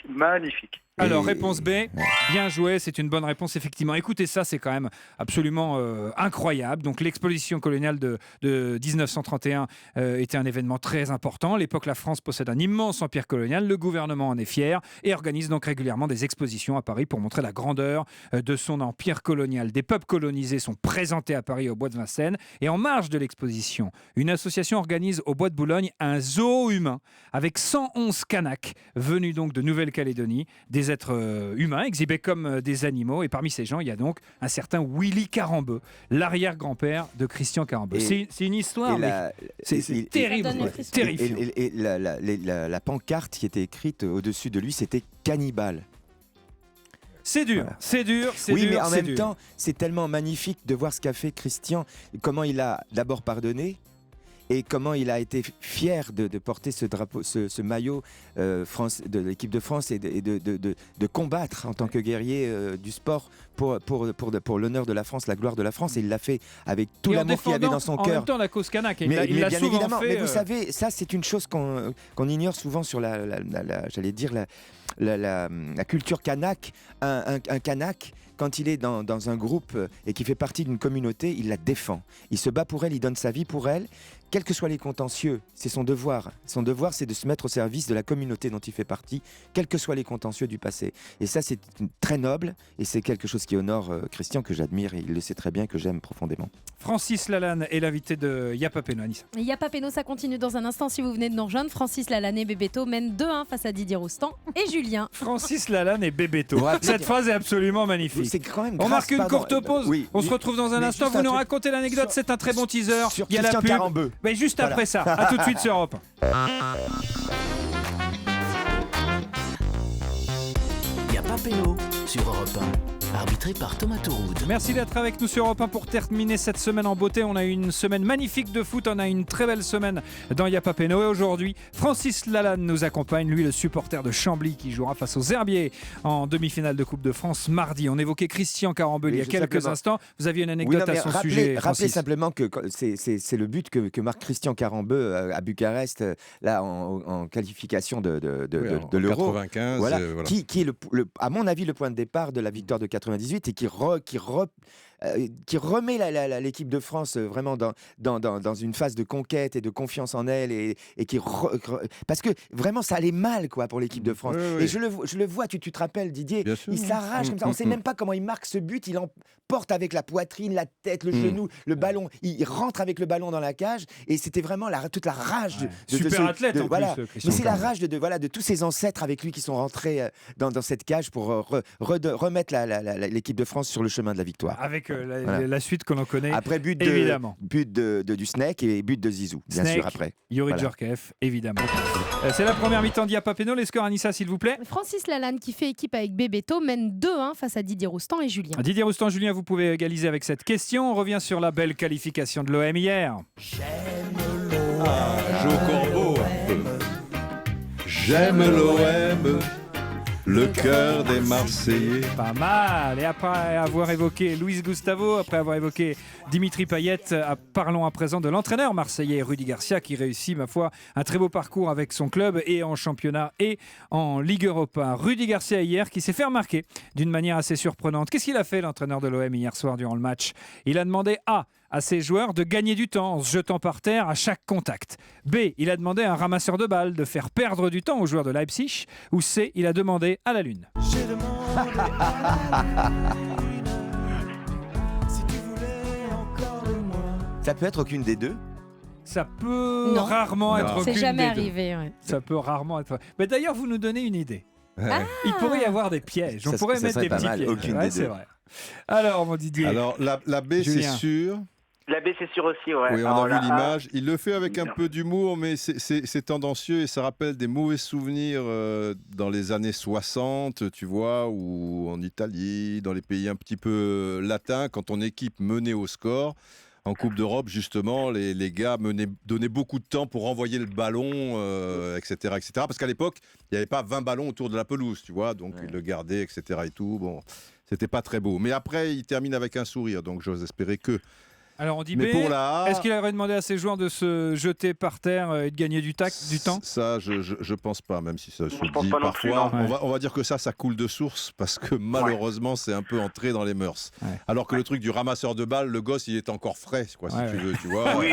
Speaker 8: magnifique.
Speaker 3: Alors, réponse B, bien joué, c'est une bonne réponse, effectivement. Écoutez ça, c'est quand même absolument incroyable. Donc, l'exposition coloniale de 1931 était un événement très important. À l'époque, la France possède un immense empire colonial. Le gouvernement en est fier et organise donc régulièrement des expositions à Paris pour montrer la grandeur de son empire colonial. Des peuples colonisés sont présentés à Paris au Bois de Vincennes. Et en marge de l'exposition, une association organise au Bois de Boulogne un zoo humain avec 111 Kanaks venus donc de Nouvelle-Calédonie, des êtres humains exhibés comme des animaux. Et parmi ces gens, il y a donc un certain Willy Carambeu, l'arrière-grand-père de Christian Carambeu. C'est une histoire, c'est terrible, terrifiant.
Speaker 5: Et la pancarte qui était écrite au-dessus de lui, c'était cannibale.
Speaker 3: C'est dur, voilà. c'est dur.
Speaker 5: Mais en même temps, c'est tellement magnifique de voir ce qu'a fait Christian, comment il a d'abord pardonné. et comment il a été fier de porter ce drapeau, ce maillot de l'équipe de France et de combattre en tant que guerrier du sport pour l'honneur de la France, la gloire de la France, et il l'a fait avec tout l'amour qu'il avait dans son cœur.
Speaker 3: En même temps, la cause kanak, il l'a
Speaker 5: bien
Speaker 3: souvent
Speaker 5: évidemment,
Speaker 3: fait.
Speaker 5: Mais vous savez, ça c'est une chose qu'on ignore souvent sur j'allais dire la culture kanak. Un kanak, quand il est dans un groupe et qui fait partie d'une communauté, il la défend. Il se bat pour elle, il donne sa vie pour elle. Quels que soient les contentieux, c'est son devoir. Son devoir, c'est de se mettre au service de la communauté dont il fait partie, quels que soient les contentieux du passé. Et ça, c'est très noble, et c'est quelque chose qui honore Christian, que j'admire, et il le sait très bien, que j'aime profondément.
Speaker 3: Francis Lalanne est l'invité de Yapa Peno, Anissa.
Speaker 6: Yapa Peno, ça continue dans un instant si vous venez de nous rejoindre. Francis Lalanne et Bébéto mènent 2-1 face à Didier Roustan et Julien.
Speaker 3: Francis Lalanne et Bébéto. Cette phrase est absolument magnifique.
Speaker 5: C'est quand même
Speaker 3: on marque une courte pause. On se retrouve dans un instant. Vous nous racontez l'anecdote. C'est un très bon teaser.
Speaker 5: Il y a la pub.
Speaker 3: Mais juste après ça. A tout de suite sur Europe 1.
Speaker 11: Yapa Peno sur Europe 1. Arbitré par Thomas Touroud.
Speaker 3: Merci d'être avec nous sur Europe 1 pour terminer cette semaine en beauté. On a eu une semaine magnifique de foot, on a eu une très belle semaine dans Yapa Peno. Et aujourd'hui, Francis Lalanne nous accompagne, lui le supporter de Chambly qui jouera face aux Herbiers en demi-finale de Coupe de France mardi. On évoquait Christian Carambeau il y a quelques instants. Vous aviez une anecdote à son sujet.
Speaker 5: Rappelez simplement que c'est le but que marque Christian Carambeau à Bucarest, là en qualification de l'Euro.
Speaker 4: 95,
Speaker 5: voilà. Qui est à mon avis le point de départ de la victoire de 98 et qui remet l'équipe de France vraiment dans une phase de conquête et de confiance en elle et qui parce que vraiment ça allait mal quoi pour l'équipe de France. Et je le vois, tu te rappelles Didier, il s'arrache comme ça, on ne sait même pas comment il marque ce but, il emporte avec la poitrine, la tête, le genou, le ballon, il rentre avec le ballon dans la cage et c'était vraiment toute la rage
Speaker 3: super athlète en plus.
Speaker 5: Mais c'est la rage de tous ses ancêtres avec lui qui sont rentrés dans cette cage pour remettre l'équipe de France sur le chemin de la victoire.
Speaker 3: Avec la suite que l'on connaît.
Speaker 5: Après but du Snake et but de Zizou, bien sûr après.
Speaker 3: Yuri Djorkaeff, évidemment. C'est la première mi-temps d'Yapa Peno. Les scores, Anissa, s'il vous plaît.
Speaker 6: Francis Lalanne qui fait équipe avec Bébéto mène 2-1 face à Didier Roustan et Julien.
Speaker 3: Didier Roustan, Julien, vous pouvez égaliser avec cette question. On revient sur la belle qualification de l'OM hier.
Speaker 4: Joe Corbeau un peu. J'aime l'OM. Le cœur des Marseillais.
Speaker 3: Pas mal. Et après avoir évoqué Luis Gustavo, après avoir évoqué Dimitri Payet, parlons à présent de l'entraîneur marseillais Rudy Garcia qui réussit, ma foi, un très beau parcours avec son club et en championnat et en Ligue Europa. Rudy Garcia hier qui s'est fait remarquer d'une manière assez surprenante. Qu'est-ce qu'il a fait l'entraîneur de l'OM hier soir durant le match ? Il a demandé à ses joueurs de gagner du temps en se jetant par terre à chaque contact. B, il a demandé à un ramasseur de balles de faire perdre du temps aux joueurs de Leipzig. Ou C, il a demandé à la Lune.
Speaker 5: Ça peut être aucune des deux.
Speaker 3: Ça peut rarement être aucune des deux.
Speaker 6: C'est jamais arrivé. Ouais.
Speaker 3: Ça peut rarement être. Mais d'ailleurs, vous nous donnez une idée. Il pourrait y avoir des pièges. On pourrait mettre des petits pièges.
Speaker 5: Aucune des deux.
Speaker 3: C'est vrai. Alors, mon Didier.
Speaker 4: Alors, la B, c'est sûr.
Speaker 7: La B, c'est sûr aussi, ouais.
Speaker 4: Oui, on a vu l'image. Il le fait avec un peu d'humour, mais c'est tendancieux et ça rappelle des mauvais souvenirs dans les années 60, tu vois, ou en Italie, dans les pays un petit peu latins, quand ton équipe menait au score. En Coupe d'Europe, justement, les gars donnaient beaucoup de temps pour renvoyer le ballon, etc., etc. Parce qu'à l'époque, il n'y avait pas 20 ballons autour de la pelouse, tu vois, donc ils le gardaient, etc. et tout. Bon, c'était pas très beau. Mais après, il termine avec un sourire, donc j'ose espérer que...
Speaker 3: Alors on dit B, est-ce qu'il aurait demandé à ses joueurs de se jeter par terre et de gagner du temps ?
Speaker 4: Ça, je pense pas, même si ça se dit parfois. On va dire que ça coule de source parce que malheureusement, c'est un peu entré dans les mœurs. Ouais. Alors que le truc du ramasseur de balles, le gosse, il est encore frais, quoi, si tu veux, tu vois.
Speaker 3: Oui.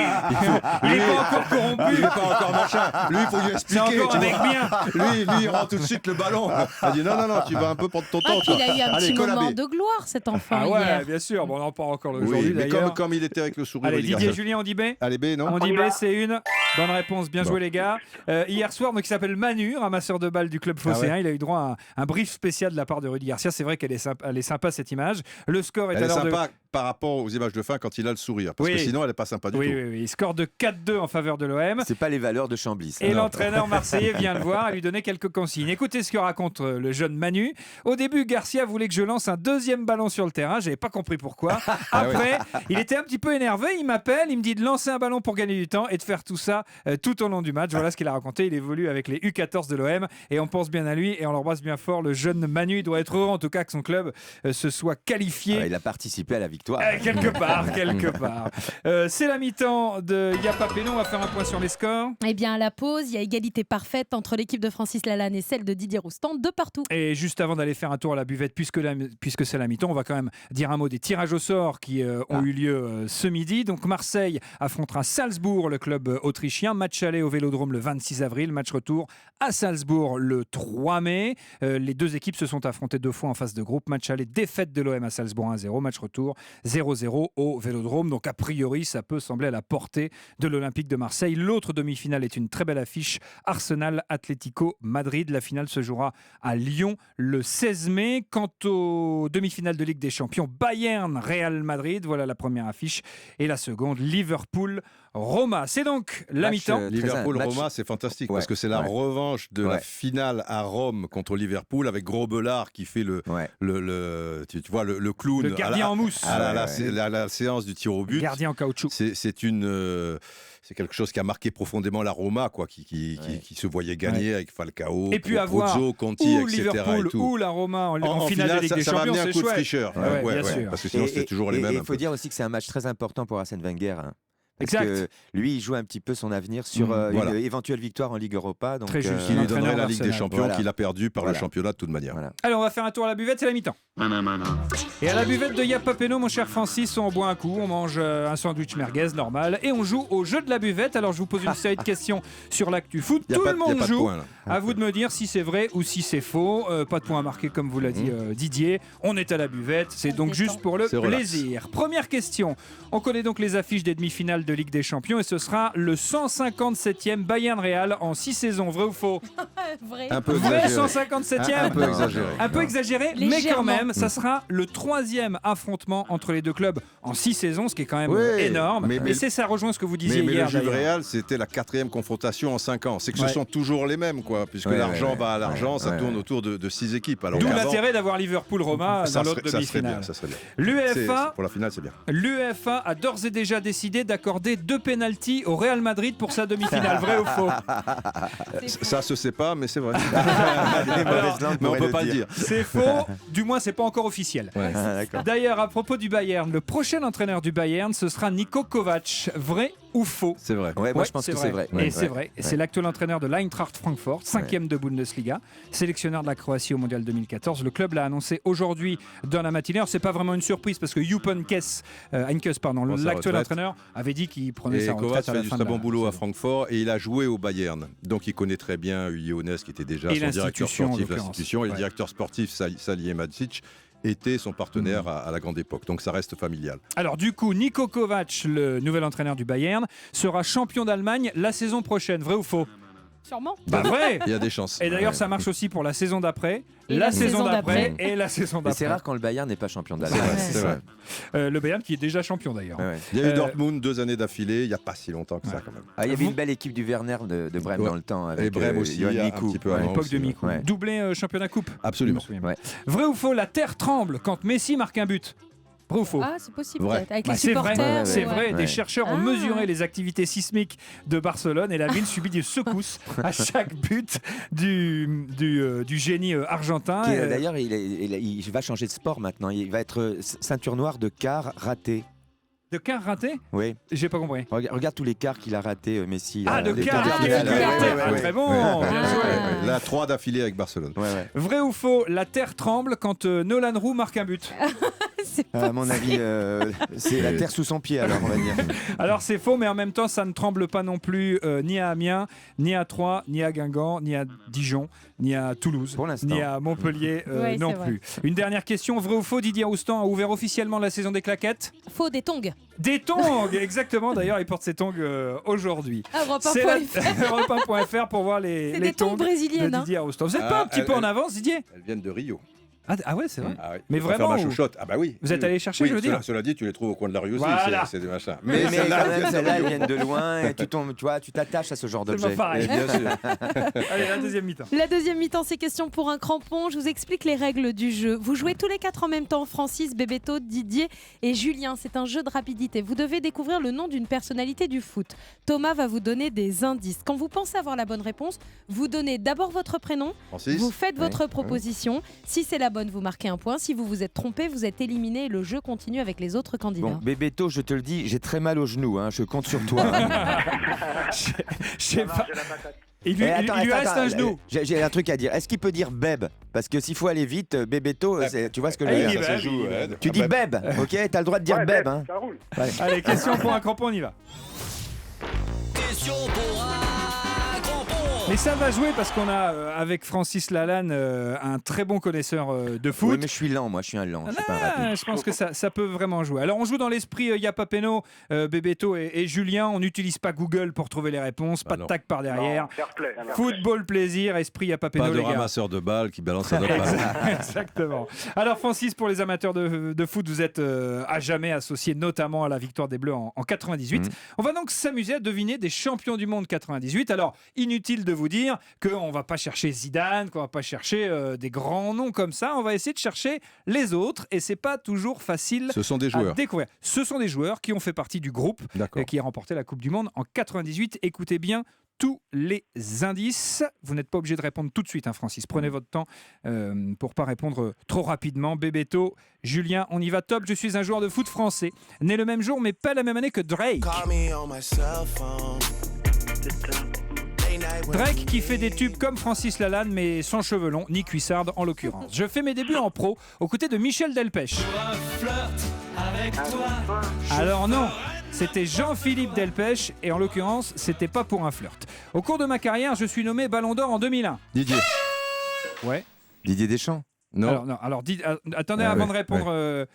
Speaker 3: Il n'est pas encore corrompu.
Speaker 4: Il n'est pas encore machin. Lui, il faut lui expliquer.
Speaker 3: C'est encore avec bien.
Speaker 4: Lui, il rend tout de suite le ballon. Il dit non, tu vas un peu prendre ton temps.
Speaker 6: Il a eu un petit moment de gloire, cet enfant, hier.
Speaker 3: Bien sûr. Bon, on en parle encore aujourd'hui,
Speaker 4: d'ailleurs. Mais comme il était avec le sourire.
Speaker 3: Allez, Didier, Julien, on dit B.
Speaker 4: Allez, B, non ?
Speaker 3: On dit B, c'est une Bonne réponse, bien joué les gars. Hier soir, donc, il s'appelle Manu, ramasseur de balles du club phocéen. Il a eu droit à un brief spécial de la part de Rudy Garcia. C'est vrai qu'elle est sympa cette image. Le score est
Speaker 4: elle
Speaker 3: à
Speaker 4: est
Speaker 3: l'heure
Speaker 4: sympa par rapport aux images de fin quand il a le sourire. Parce que sinon, elle n'est pas sympa du tout.
Speaker 3: Oui. Score de 4-2 en faveur de l'OM.
Speaker 5: C'est pas les valeurs de Chambly.
Speaker 3: Et l'entraîneur marseillais vient le voir et lui donner quelques consignes. Écoutez ce que raconte le jeune Manu. Au début, Garcia voulait que je lance un deuxième ballon sur le terrain. J'avais pas compris pourquoi. Après, il était un petit peu énervé. Il m'appelle, il me dit de lancer un ballon pour gagner du temps et de faire tout ça tout au long du match. Voilà ce qu'il a raconté. Il évolue avec les U14 de l'OM et on pense bien à lui et on l'embrasse bien fort. Le jeune Manu, il doit être heureux en tout cas que son club se soit qualifié.
Speaker 5: Il a participé à la victoire.
Speaker 3: Quelque part. C'est la mi-temps de Yapa Péno. On va faire un point sur les scores.
Speaker 6: Eh bien, à la pause, il y a égalité parfaite entre l'équipe de Francis Lalanne et celle de Didier Roustan, de partout.
Speaker 3: Et juste avant d'aller faire un tour à la buvette, puisque c'est la mi-temps, on va quand même dire un mot des tirages au sort qui ont eu lieu ce midi. Donc Marseille affrontera Salzbourg, le club autrichien. Match aller au Vélodrome le 26 avril. Match retour à Salzbourg le 3 mai. Les deux équipes se sont affrontées 2 fois en phase de groupe. Match aller, défaite de l'OM à Salzbourg 1-0. Match retour 0-0 au Vélodrome. Donc a priori, ça peut sembler à la portée de l'Olympique de Marseille. L'autre demi-finale est une très belle affiche. Arsenal-Atlético Madrid. La finale se jouera à Lyon le 16 mai. Quant aux demi-finales de Ligue des Champions, Bayern-Real Madrid. Voilà la première affiche. Et la seconde, Liverpool-Roma. C'est donc la mi-temps.
Speaker 4: Liverpool-Roma, c'est fantastique parce que c'est la revanche de la finale à Rome contre Liverpool avec Grosbelard qui fait le clown.
Speaker 3: Le gardien en mousse.
Speaker 4: À la séance du tir au but.
Speaker 3: Gardien en caoutchouc.
Speaker 4: C'est quelque chose qui a marqué profondément la Roma, qui se voyait gagner avec Falcao,
Speaker 3: et puis Pozzo,
Speaker 4: Conti,
Speaker 3: ou
Speaker 4: etc.
Speaker 3: Liverpool
Speaker 4: et tout.
Speaker 3: ou la Roma en finale de Ligue des Champions,
Speaker 4: ça va amener un coup de
Speaker 3: fricheur.
Speaker 4: Bien sûr. Parce que sinon, c'est toujours les mêmes.
Speaker 5: Il faut dire aussi que c'est un match très important pour Arsène Wenger. Parce
Speaker 3: exact.
Speaker 5: que lui, il joue un petit peu son avenir sur une éventuelle victoire en Ligue Europa. Donc,
Speaker 3: très juste.
Speaker 4: Qui lui donnerait la Ligue des Champions qu'il a perdue par le championnat de toute manière.
Speaker 3: Alors, on va faire un tour à la buvette, c'est la mi-temps. Et à la buvette de Yapa Péno, mon cher Francis, on boit un coup, on mange un sandwich merguez normal et on joue au jeu de la buvette. Alors, je vous pose une série de questions sur l'actu foot. Tout le monde joue. À vous de me dire si c'est vrai ou si c'est faux. Pas de point à marquer, comme vous l'a dit Didier. On est à la buvette, c'est donc juste pour le plaisir. Première question. On connaît donc les affiches des demi-finales de Ligue des Champions et ce sera le 157e Bayern Real en 6 saisons. Vrai ou faux?
Speaker 6: Vrai.
Speaker 4: Un peu
Speaker 3: vrai,
Speaker 4: exagéré.
Speaker 3: 157e. Un peu exagéré, mais quand même, ça sera le 3e affrontement entre les deux clubs en 6 saisons, ce qui est quand même énorme. Mais ça rejoint ce que vous disiez hier.
Speaker 4: Mais le Juve Real, c'était la 4e confrontation en 5 ans. C'est que ce sont toujours les mêmes, puisque l'argent va à l'argent, ça tourne autour de 6 équipes.
Speaker 3: D'où l'intérêt d'avoir Liverpool-Roma dans l'autre demi-finale.
Speaker 4: Ça serait bien.
Speaker 3: L'UEFA,
Speaker 4: pour la finale, c'est bien.
Speaker 3: L'UEFA a d'ores et déjà décidé d'accorder 2 pénaltys au Real Madrid pour sa demi-finale. Vrai ou faux?
Speaker 4: Ça se sait pas, mais c'est vrai.
Speaker 5: Mais
Speaker 4: on peut pas le dire.
Speaker 3: C'est faux, du moins c'est pas encore officiel. D'ailleurs, à propos du Bayern, le prochain entraîneur du Bayern, ce sera Niko Kovac. Vrai ou faux?
Speaker 4: C'est vrai.
Speaker 5: Moi je pense que c'est vrai.
Speaker 3: Et c'est vrai. C'est l'actuel entraîneur de l'Eintracht Francfort, 5e de Bundesliga, sélectionneur de la Croatie au Mondial 2014. Le club l'a annoncé aujourd'hui dans la matinée. Alors c'est pas vraiment une surprise parce que Jupp Heynckes, l'actuel entraîneur, avait dit qu'il prenait sa retraite
Speaker 4: Kovac
Speaker 3: à la
Speaker 4: fait du
Speaker 3: fin
Speaker 4: très bon boulot à Francfort et il a joué au Bayern. Donc il connaît très bien Uli Hoeneß qui était déjà son directeur sportif de l'institution et le directeur sportif Salihamidzic était son partenaire à la grande époque. Donc ça reste familial.
Speaker 3: Alors du coup, Niko Kovac, le nouvel entraîneur du Bayern, sera champion d'Allemagne la saison prochaine. Vrai ou faux?
Speaker 6: Sûrement.
Speaker 3: Vrai.
Speaker 4: Il y a des chances.
Speaker 3: Et d'ailleurs, ça marche aussi pour la saison d'après, la saison d'après et la saison d'après.
Speaker 5: C'est rare quand le Bayern n'est pas champion d'Allemagne.
Speaker 4: C'est vrai.
Speaker 3: Le Bayern qui est déjà champion d'ailleurs.
Speaker 4: Il y a eu Dortmund 2 années d'affilée, il n'y a pas si longtemps que ça quand même.
Speaker 5: Il y avait une belle équipe du Werner de Brême dans le temps. Avec
Speaker 4: et Brême aussi, un petit peu
Speaker 3: à
Speaker 4: avant.
Speaker 3: l'époque de Mikou. Doublé championnat coupe.
Speaker 4: Absolument.
Speaker 3: Vrai ou faux, la terre tremble quand Messi marque un but? Vrai ou faux?
Speaker 6: Ah, c'est possible peut-être. Avec les
Speaker 3: c'est
Speaker 6: supporters.
Speaker 3: C'est vrai. Des chercheurs ont mesuré les activités sismiques de Barcelone et la ville subit des secousses à chaque but du génie argentin.
Speaker 5: D'ailleurs, il va changer de sport maintenant. Il va être ceinture noire de quart raté.
Speaker 3: De quart raté?
Speaker 5: Oui.
Speaker 3: J'ai pas compris.
Speaker 5: Regarde tous les quarts qu'il a ratés, Messi.
Speaker 3: De quart raté. Très bon. Bien joué.
Speaker 4: Là, 3 d'affilée avec Barcelone.
Speaker 3: Vrai ou faux, la terre tremble quand Nolan Roux marque un but?
Speaker 5: À mon avis, c'est la terre sous son pied, alors on va dire.
Speaker 3: Alors c'est faux, mais en même temps, ça ne tremble pas non plus ni à Amiens, ni à Troyes, ni à Guingamp, ni à Dijon, ni à Toulouse, ni à Montpellier non plus. Une dernière question, vrai ou faux, Didier Roustan a ouvert officiellement la saison des claquettes?
Speaker 6: Faux, des tongs.
Speaker 3: Des tongs, exactement. D'ailleurs, il porte ses tongs aujourd'hui. C'est Europe1.fr pour voir les tongs
Speaker 6: brésiliennes
Speaker 3: de Didier Roustan. Vous n'êtes pas un petit peu en avance, Didier?
Speaker 4: Elles viennent de Rio.
Speaker 3: Ah ouais, c'est vrai.
Speaker 4: Ah oui.
Speaker 3: Mais vraiment,
Speaker 4: faire ma chouchoute. Ah bah oui.
Speaker 3: Vous êtes allé chercher, je veux dire.
Speaker 4: Cela dit, tu les trouves au coin de la rue aussi.
Speaker 3: Voilà.
Speaker 4: C'est des machins.
Speaker 5: Mais celles-là, elles viennent de loin et tu t'attaches à ce genre d'objet.
Speaker 3: C'est pas pareil.
Speaker 4: Bien sûr.
Speaker 3: Allez, la deuxième mi-temps.
Speaker 6: La deuxième mi-temps, c'est question pour un crampon. Je vous explique les règles du jeu. Vous jouez tous les 4 en même temps, Francis, Bébéto, Didier et Julien. C'est un jeu de rapidité. Vous devez découvrir le nom d'une personnalité du foot. Thomas va vous donner des indices. Quand vous pensez avoir la bonne réponse, vous donnez d'abord votre prénom,
Speaker 4: Francis.
Speaker 6: vous faites votre proposition. Si c'est la bonne, vous marquez un point. Si vous vous êtes trompé, vous êtes éliminé et le jeu continue avec les autres candidats.
Speaker 5: Bon, Bébéto, je te le dis, j'ai très mal aux genoux. Je compte sur toi.
Speaker 3: Je sais pas. Il lui reste un genou.
Speaker 5: J'ai un truc à dire. Est-ce qu'il peut dire Beb? Parce que s'il faut aller vite, Bébéto, tu vois ce que je veux dire.
Speaker 4: Ça se joue.
Speaker 5: Tu dis Beb, ok? T'as le droit de dire Beb.
Speaker 8: Ça roule.
Speaker 5: Ouais.
Speaker 3: Allez, question pour un crampon, on y va.
Speaker 11: Question pour un crampon.
Speaker 3: Mais ça va jouer parce qu'on a avec Francis Lalanne un très bon connaisseur de foot.
Speaker 5: Oui, mais je suis lent, moi, je suis un lent. Je suis pas un rapide.
Speaker 3: Je pense que ça peut vraiment jouer. Alors on joue dans l'esprit Yapapeno, Bébéto et Julien. On n'utilise pas Google pour trouver les réponses. Pas de tag par derrière.
Speaker 8: Non, fair play.
Speaker 3: Football plaisir, esprit Yapapeno,
Speaker 4: Pas de
Speaker 3: les gars.
Speaker 4: ramasseur de balles qui balance un autre.
Speaker 3: Exactement. Alors Francis, pour les amateurs de foot, vous êtes à jamais associé notamment à la victoire des Bleus en 98. On va donc s'amuser à deviner des champions du monde 98. Alors inutile de vous dire qu'on va pas chercher Zidane, qu'on va pas chercher des grands noms comme ça. On va essayer de chercher les autres et c'est pas toujours facile.
Speaker 4: Ce sont des joueurs.
Speaker 3: À découvrir. Ce sont des joueurs qui ont fait partie du groupe qui a remporté la Coupe du Monde en 98. Écoutez bien tous les indices. Vous n'êtes pas obligé de répondre tout de suite, Francis. Prenez votre temps pour pas répondre trop rapidement. Bébéto, Julien, on y va top. Je suis un joueur de foot français, né le même jour mais pas la même année que Drake. Drake qui fait des tubes comme Francis Lalanne mais sans cheveux longs, ni cuissarde en l'occurrence. Je fais mes débuts en pro aux côtés de Michel Delpech. Alors non, c'était Jean-Philippe Delpech et en l'occurrence, c'était pas pour un flirt. Au cours de ma carrière, je suis nommé Ballon d'Or en 2001.
Speaker 4: Didier.
Speaker 3: Ouais.
Speaker 5: Didier Deschamps.
Speaker 4: Non.
Speaker 3: Alors attendez avant de répondre.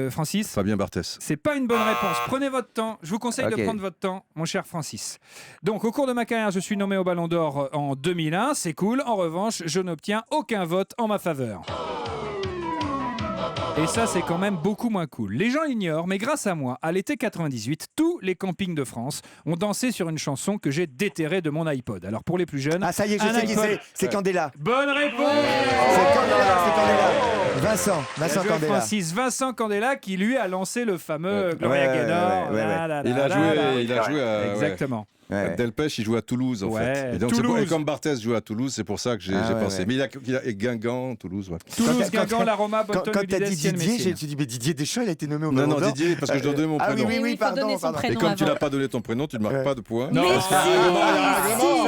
Speaker 3: Francis.
Speaker 4: Fabien Barthès.
Speaker 3: C'est pas une bonne réponse. Prenez votre temps. Je vous conseille de prendre votre temps, mon cher Francis. Donc, au cours de ma carrière, je suis nommé au Ballon d'Or en 2001. C'est cool. En revanche, je n'obtiens aucun vote en ma faveur. Et ça, c'est quand même beaucoup moins cool. Les gens l'ignorent, mais grâce à moi, à l'été 98, tous les campings de France ont dansé sur une chanson que j'ai déterrée de mon iPod. Alors, pour les plus jeunes...
Speaker 5: Ah, ça y est, je sais qui c'est. C'est Candela.
Speaker 3: Bonne réponse.
Speaker 5: C'est Candela. Vincent Candela.
Speaker 3: Vincent Candela qui, lui, a lancé le fameux Gloria Gaynor.
Speaker 4: Il a joué à...
Speaker 3: Exactement.
Speaker 4: Delpech, il joue à Toulouse, en fait. Et donc, et comme Barthès joue à Toulouse, c'est pour ça que j'ai pensé. Mais il a Guingamp, Toulouse. Ouais.
Speaker 3: Toulouse, Guingamp, la Roma, Bolton,
Speaker 5: quand t'as dit Didier, j'ai dit, mais Didier Deschamps, il a été nommé au
Speaker 4: Ballon d'Or. Non, Didier, parce que je dois donner mon prénom.
Speaker 6: Oui, pardon.
Speaker 4: Et comme tu n'as pas donné ton prénom, tu ne marques pas de points.
Speaker 6: Non, si,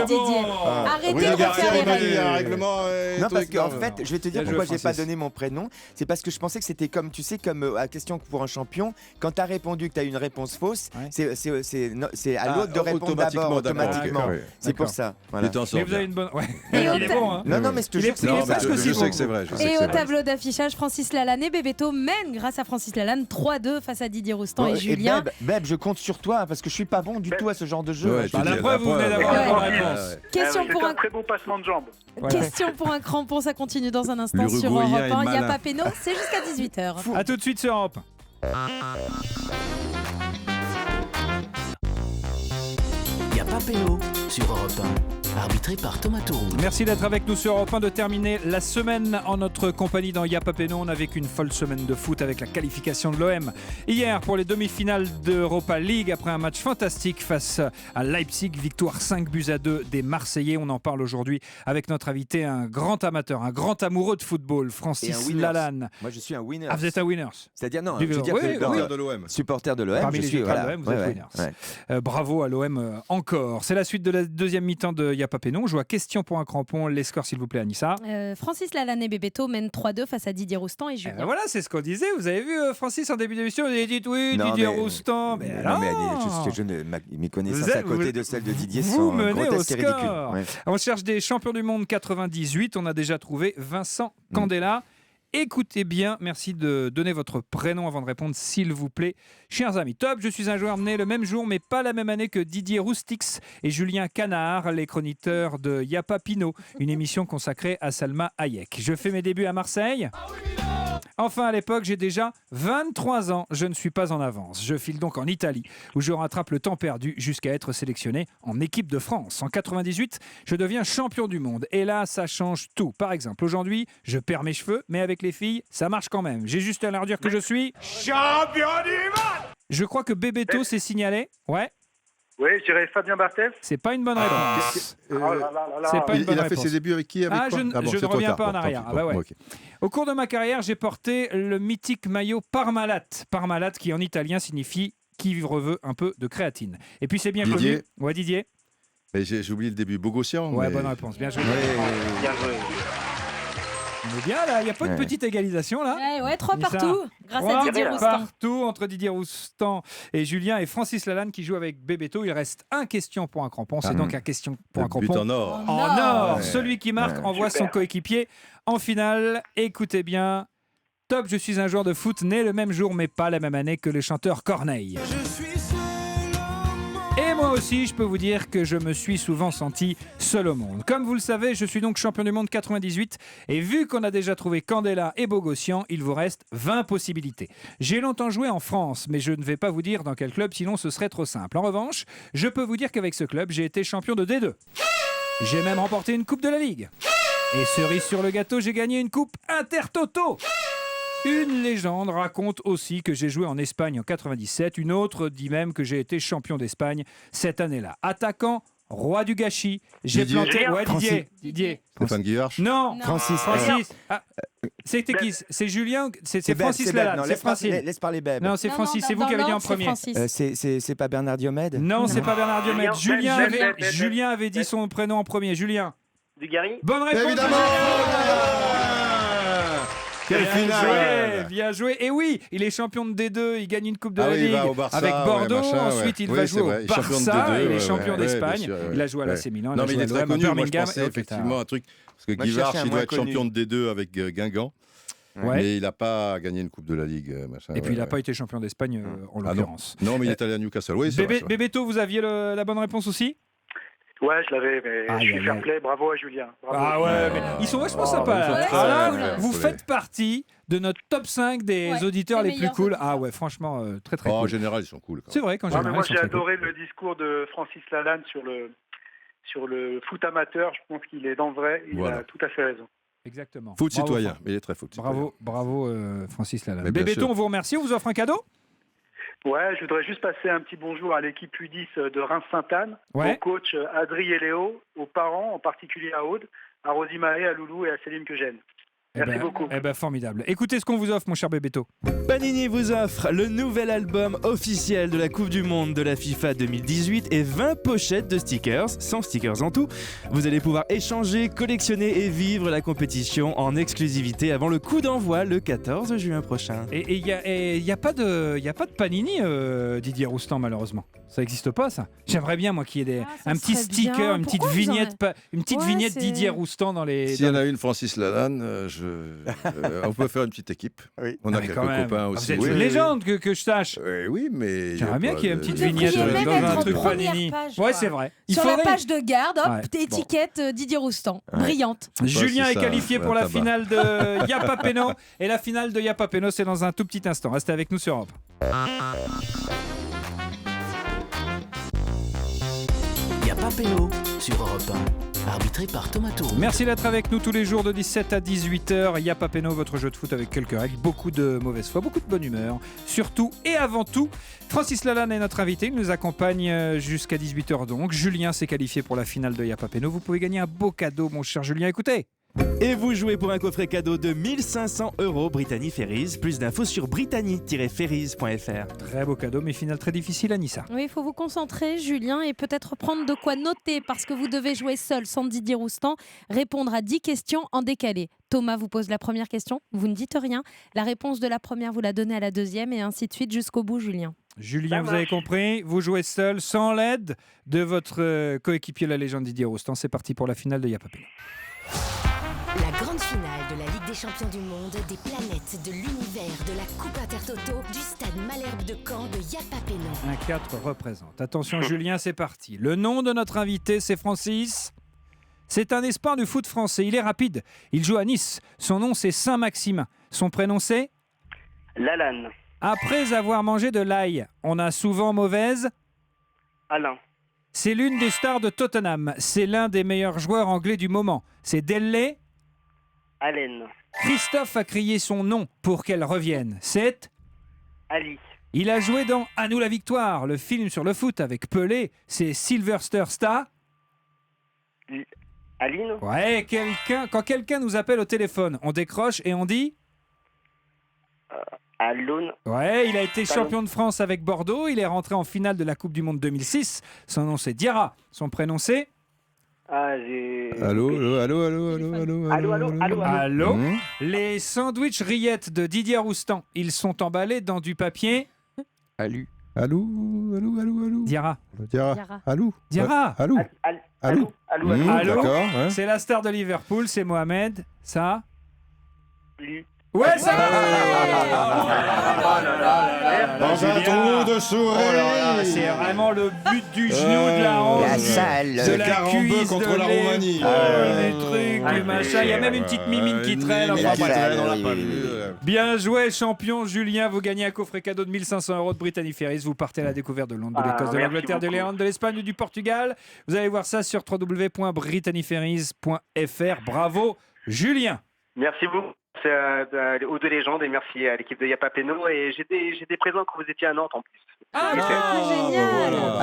Speaker 6: Didier. Arrêtez de faire les règles.
Speaker 5: Non, parce qu'en fait, je vais te dire pourquoi j'ai pas donné mon prénom. C'est parce que je pensais que c'était comme, tu sais, comme à question pour un champion. Quand tu as répondu que tu as une réponse fausse, c'est à l'autre de répondre d'abord automatiquement. C'est pour ça.
Speaker 3: Voilà. Mais vous avez une bonne. Ouais. Il est bon, hein.
Speaker 5: Non, mais je te jure,
Speaker 4: je sais que c'est vrai.
Speaker 6: Et au tableau d'affichage, Francis Lalanne et Bébéto mènent grâce à Francis Lalanne 3-2 face à Didier Roustan et Julien.
Speaker 5: Beb, je compte sur toi parce que je suis pas bon du tout à ce genre de jeu.
Speaker 3: La preuve, vous venez d'avoir la bonne réponse.
Speaker 8: Question pour un très beau passement de jambes.
Speaker 6: Question pour un crampon, ça continue dans un instant sur Europe 1. Il n'y a pas péno, c'est jusqu'à 18h.
Speaker 3: A tout de suite sur Europe 1.
Speaker 11: Il n'y a pas péno sur Europe 1, arbitré par Thomas Touroux.
Speaker 3: Merci d'être avec nous sur Europe 1, de terminer la semaine en notre compagnie dans Y'a pas péno. On a vécu une folle semaine de foot avec la qualification de l'OM hier pour les demi-finales d'Europa League après un match fantastique face à Leipzig, victoire 5-2 des Marseillais. On en parle aujourd'hui avec notre invité, un grand amateur, un grand amoureux de football, Francis Lalanne.
Speaker 5: Moi je suis un winner.
Speaker 3: Ah, vous êtes un winners.
Speaker 5: C'est-à-dire non,
Speaker 3: je veux dire
Speaker 4: supporter de l'OM.
Speaker 5: Supporter de l'OM.
Speaker 3: Parmi les ultras de l'OM, vous êtes winners. Bravo à l'OM encore. C'est la suite de la deuxième mi-temps de Yapapeno. On joue à question pour un crampon. Les scores, s'il vous plaît, Anissa.
Speaker 6: Francis Lalanne et Bebeto mènent 3-2 face à Didier Roustan et Julien.
Speaker 3: Voilà, c'est ce qu'on disait. Vous avez vu Francis en début d'émission, il a dit oui, non, Didier Roustan. Mais
Speaker 5: mes connaissances à côté de celles de Didier
Speaker 3: sont
Speaker 5: grotesques et ridicules.
Speaker 3: Ouais. On cherche des champions du monde 98. On a déjà trouvé Vincent Candela. Écoutez bien, merci de donner votre prénom avant de répondre, s'il vous plaît. Chers amis, top, je suis un joueur né le même jour, mais pas la même année que Didier Roustix et Julien Canard, les chroniqueurs de Yapapeno, une émission consacrée à Salma Hayek. Je fais mes débuts à Marseille. Enfin, à l'époque, j'ai déjà 23 ans. Je ne suis pas en avance. Je file donc en Italie, où je rattrape le temps perdu jusqu'à être sélectionné en équipe de France. En 98, je deviens champion du monde. Et là, ça change tout. Par exemple, aujourd'hui, je perds mes cheveux, mais avec les filles, ça marche quand même. J'ai juste à leur dire que je suis champion du monde. Je crois que Bebeto s'est signalé. Ouais.
Speaker 8: Oui, je dirais Fabien Barthez.
Speaker 3: C'est pas une bonne réponse.
Speaker 4: C'est pas une bonne réponse. Il a fait ses débuts avec qui, avec quoi
Speaker 3: je ne reviens pas en arrière. Okay. Au cours de ma carrière, j'ai porté le mythique maillot Parmalat. Parmalat qui en italien signifie qui veut un peu de créatine. Et puis c'est bien connu. Ouais, Didier.
Speaker 4: J'ai oublié le début. Bogossian.
Speaker 3: Ouais, bonne réponse. Bien joué. Bien joué. On est bien là, il n'y a pas de petite égalisation là.
Speaker 6: Ouais, 3 partout, grâce à Didier Roustan.
Speaker 3: Partout entre Didier Roustan et Julien et Francis Lalanne qui joue avec Bebeto. Il reste un question pour un crampon. C'est donc un question pour un crampon.
Speaker 4: But en or.
Speaker 3: En or. Celui qui marque envoie son coéquipier en finale. Écoutez bien. Top, je suis un joueur de foot né le même jour mais pas la même année que le chanteur Corneille. Et moi aussi, je peux vous dire que je me suis souvent senti seul au monde. Comme vous le savez, je suis donc champion du monde 98 et vu qu'on a déjà trouvé Candela et Bogossian, il vous reste 20 possibilités. J'ai longtemps joué en France, mais je ne vais pas vous dire dans quel club, sinon ce serait trop simple. En revanche, je peux vous dire qu'avec ce club, j'ai été champion de D2. J'ai même remporté une coupe de la Ligue. Et cerise sur le gâteau, j'ai gagné une coupe Intertoto. Une légende raconte aussi que j'ai joué en Espagne en 97. Une autre dit même que j'ai été champion d'Espagne cette année-là. Attaquant, roi du gâchis. J'ai planté. Ouais, Didier.
Speaker 4: Stéphane Guivarch.
Speaker 3: Non.
Speaker 5: Francis.
Speaker 3: C'était qui? C'est Julien. C'est Francis Lalanne. C'est Francis.
Speaker 5: Laisse parler Beb.
Speaker 3: Non, c'est Francis. C'est vous qui avez dit en premier.
Speaker 5: C'est pas Bernard Diomède?
Speaker 3: Non, c'est pas Bernard Diomède. Julien avait dit son prénom en premier. Julien.
Speaker 7: Dugarry.
Speaker 3: Bonne réponse.
Speaker 4: Évidemment.
Speaker 3: Bien joué. Et oui, il est champion de D2, il gagne une coupe de la Ligue avec Bordeaux. Ensuite, il va jouer au Barça. Il est champion d'Espagne. Il a joué à l'AC Milan.
Speaker 4: Non, mais il est très connu. Moi, je pensais effectivement un truc. Parce que Guivarch, il doit être champion de D2 avec Guingamp. Mais il n'a pas gagné une coupe de la Ligue.
Speaker 3: Et puis, il n'a pas été champion d'Espagne, en l'occurrence.
Speaker 4: Non, mais il est allé à Newcastle.
Speaker 3: Bebeto, vous aviez la bonne réponse aussi?
Speaker 8: Ouais, je l'avais, mais je suis fair play. Bravo à Julien.
Speaker 3: Bravo. Mais ils sont vachement sympas. Vous faites partie de notre top 5 des auditeurs les plus cool. Ah ouais, franchement, très très cool.
Speaker 4: En général, ils sont cool.
Speaker 3: C'est vrai qu'en général,
Speaker 8: moi, j'ai adoré le discours de Francis Lalanne sur le foot amateur. Je pense qu'il est dans le vrai. Il a tout à fait raison.
Speaker 3: Exactement.
Speaker 4: Foot citoyen. Il est très foot citoyen.
Speaker 3: Bravo Francis Lalanne. Bebeto, on vous remercie. On vous offre un cadeau.
Speaker 8: Ouais, je voudrais juste passer un petit bonjour à l'équipe U10 de Reims-Sainte-Anne, au coach Adri et Léo, aux parents, en particulier à Aude, à Rosie Mahé, à Loulou et à Céline Queugène. Merci beaucoup.
Speaker 3: Formidable. Écoutez ce qu'on vous offre, mon cher Bebeto.
Speaker 1: Panini vous offre le nouvel album officiel de la Coupe du Monde de la FIFA 2018 et 20 pochettes de stickers, 100 stickers en tout. Vous allez pouvoir échanger, collectionner et vivre la compétition en exclusivité avant le coup d'envoi le 14 juin prochain.
Speaker 3: Et il n'y a pas de Panini, Didier Roustan, malheureusement. Ça n'existe pas, ça. J'aimerais bien, moi, qu'il y ait un petit sticker, une petite vignette Didier Roustan dans les...
Speaker 4: S'il y en a une, Francis Lalanne, on peut faire une petite équipe. Oui. On a quelques copains aussi.
Speaker 3: Vous êtes une légende que je sache.
Speaker 4: Oui, mais...
Speaker 3: J'aimerais bien qu'il y ait une petite vignette dans un truc Panini. Ouais, c'est vrai.
Speaker 6: Sur la page de garde, étiquette Didier Roustan. Brillante.
Speaker 3: Julien est qualifié pour la finale de Yapapeno. Et la finale de Yapapeno, c'est dans un tout petit instant. Restez avec nous sur Europe.
Speaker 11: Yapapeno sur Europe 1, arbitré par Thomas Tourou.
Speaker 3: Merci d'être avec nous tous les jours de 17 à 18h. Yapapeno, votre jeu de foot avec quelques règles, beaucoup de mauvaise foi, beaucoup de bonne humeur. Surtout et avant tout, Francis Lalanne est notre invité. Il nous accompagne jusqu'à 18h donc. Julien s'est qualifié pour la finale de Yapapeno. Vous pouvez gagner un beau cadeau, mon cher Julien. Écoutez.
Speaker 1: Et vous jouez pour un coffret cadeau de 1500 € Brittany Ferries. Plus d'infos sur brittany-ferries.fr.
Speaker 3: Très beau cadeau, mais finale très difficile, Anissa.
Speaker 6: Oui, il faut vous concentrer, Julien, et peut-être prendre de quoi noter parce que vous devez jouer seul, sans Didier Roustan, répondre à 10 questions en décalé. Thomas vous pose la première question, vous ne dites rien. La réponse de la première, vous la donnez à la deuxième et ainsi de suite jusqu'au bout, Julien.
Speaker 3: Julien, vous avez compris, vous jouez seul, sans l'aide de votre coéquipier, la légende Didier Roustan. C'est parti pour la finale de Y'a pas Péno.
Speaker 14: La grande finale de la Ligue des Champions du Monde, des planètes, de l'univers, de la Coupe Intertoto, du stade Malherbe de Caen, de Y'a pas Péno.
Speaker 3: Un 4 représente. Attention Julien, c'est parti. Le nom de notre invité, c'est Francis. C'est un espoir du foot français. Il est rapide. Il joue à Nice. Son nom, c'est Saint-Maximin. Son prénom, c'est
Speaker 7: Lalanne.
Speaker 3: Après avoir mangé de l'ail, on a souvent mauvaise
Speaker 7: Alain.
Speaker 3: C'est l'une des stars de Tottenham. C'est l'un des meilleurs joueurs anglais du moment. C'est Dele.
Speaker 7: Allen.
Speaker 3: Christophe a crié son nom pour qu'elle revienne. C'est
Speaker 7: Ali.
Speaker 3: Il a joué dans À nous la victoire, le film sur le foot avec Pelé. C'est Sylvester Stallone.
Speaker 7: Aline.
Speaker 3: Ouais, quand quelqu'un nous appelle au téléphone, on décroche et on dit
Speaker 7: Alone.
Speaker 3: Ouais, il a été champion de France avec Bordeaux. Il est rentré en finale de la Coupe du Monde 2006. Son nom, c'est Diarra. Son prénom, c'est
Speaker 4: Allô.
Speaker 3: Les sandwichs rillettes de Didier Roustan, ils sont emballés dans du papier.
Speaker 4: Allô.
Speaker 3: Diarra.
Speaker 4: Allô.
Speaker 3: D'accord. C'est la star de Liverpool, c'est Mohamed. Ça. Ouais, ça va.
Speaker 4: Dans un trou de souris.
Speaker 3: C'est vraiment le but du genou, de la hanche,
Speaker 5: la salle,
Speaker 3: de la cuisse,
Speaker 4: contre la Roumanie.
Speaker 3: Les trucs, les machins. Il y a même une petite mimine qui traîne. Bien joué, champion Julien. Vous gagnez un coffret cadeau de 1500 € de Brittany Ferries. Vous partez à la découverte de Londres, de l'Écosse, de l'Angleterre, de l'Irlande, de l'Espagne, du Portugal. Vous allez voir ça sur www.brittanyferries.fr. Bravo, Julien.
Speaker 7: Merci beaucoup. Aux deux légendes et merci à l'équipe de Y'a pas Péno et j'étais présent quand vous étiez à Nantes en plus.
Speaker 6: Ah,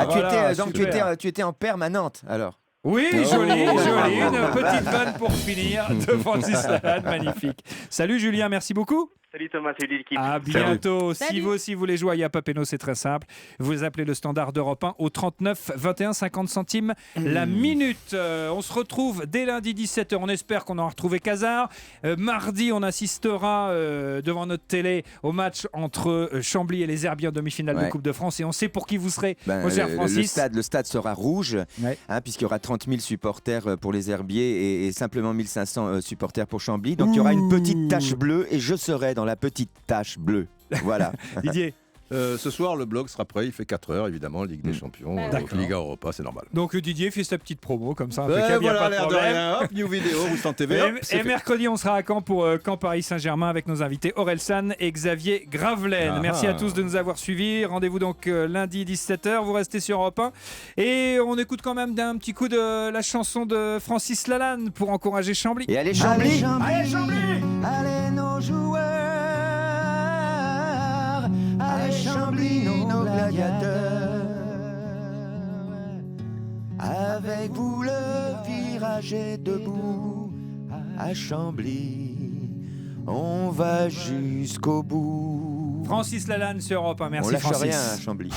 Speaker 6: génial.
Speaker 5: Tu étais en permanente alors.
Speaker 3: Oui, joli. Une petite vanne pour finir de Francis Lalanne, magnifique. Salut Julien, merci beaucoup.
Speaker 7: Salut Thomas, salut l'équipe.
Speaker 3: À bientôt.
Speaker 6: Salut.
Speaker 3: Si vous aussi voulez jouer à Y'a pas Péno, c'est très simple. Vous appelez le standard d'Europe 1 au 39 21 50 centimes la minute. On se retrouve dès lundi 17h. On espère qu'on aura retrouvé Cazard. Mardi, on assistera devant notre télé au match entre Chambly et les Herbiers en demi-finale de Coupe de France. Et on sait pour qui vous serez, mon cher Francis.
Speaker 5: Le stade sera rouge, puisqu'il y aura 30 000 supporters pour les Herbiers et simplement 1500 supporters pour Chambly. Donc il y aura une petite tache bleue et je serai dans la petite tache bleue. Voilà.
Speaker 3: Didier.
Speaker 4: Ce soir, le blog sera prêt. Il fait 4h, évidemment, Ligue des Champions. Liga Europa, c'est normal.
Speaker 3: Donc Didier fait sa petite promo comme ça.
Speaker 4: Voilà, l'air de rien. Hop, new vidéo, Roustan TV.
Speaker 3: Et mercredi, on sera à Caen pour Caen Paris Saint-Germain avec nos invités Aurel San et Xavier Gravelaine. Merci à tous de nous avoir suivis. Rendez-vous donc lundi 17h. Vous restez sur Europe 1. Et on écoute quand même d'un petit coup de la chanson de Francis Lalanne pour encourager Chambly.
Speaker 5: Et allez Chambly.
Speaker 2: Allez nos joueurs. Allez Chambly, nos gladiateurs. Avec vous le virage est debout. À Chambly, on va jusqu'au bout.
Speaker 3: Francis Lalanne sur Europe 1. Merci
Speaker 5: on lâche
Speaker 3: Francis.
Speaker 5: rien à Chambly.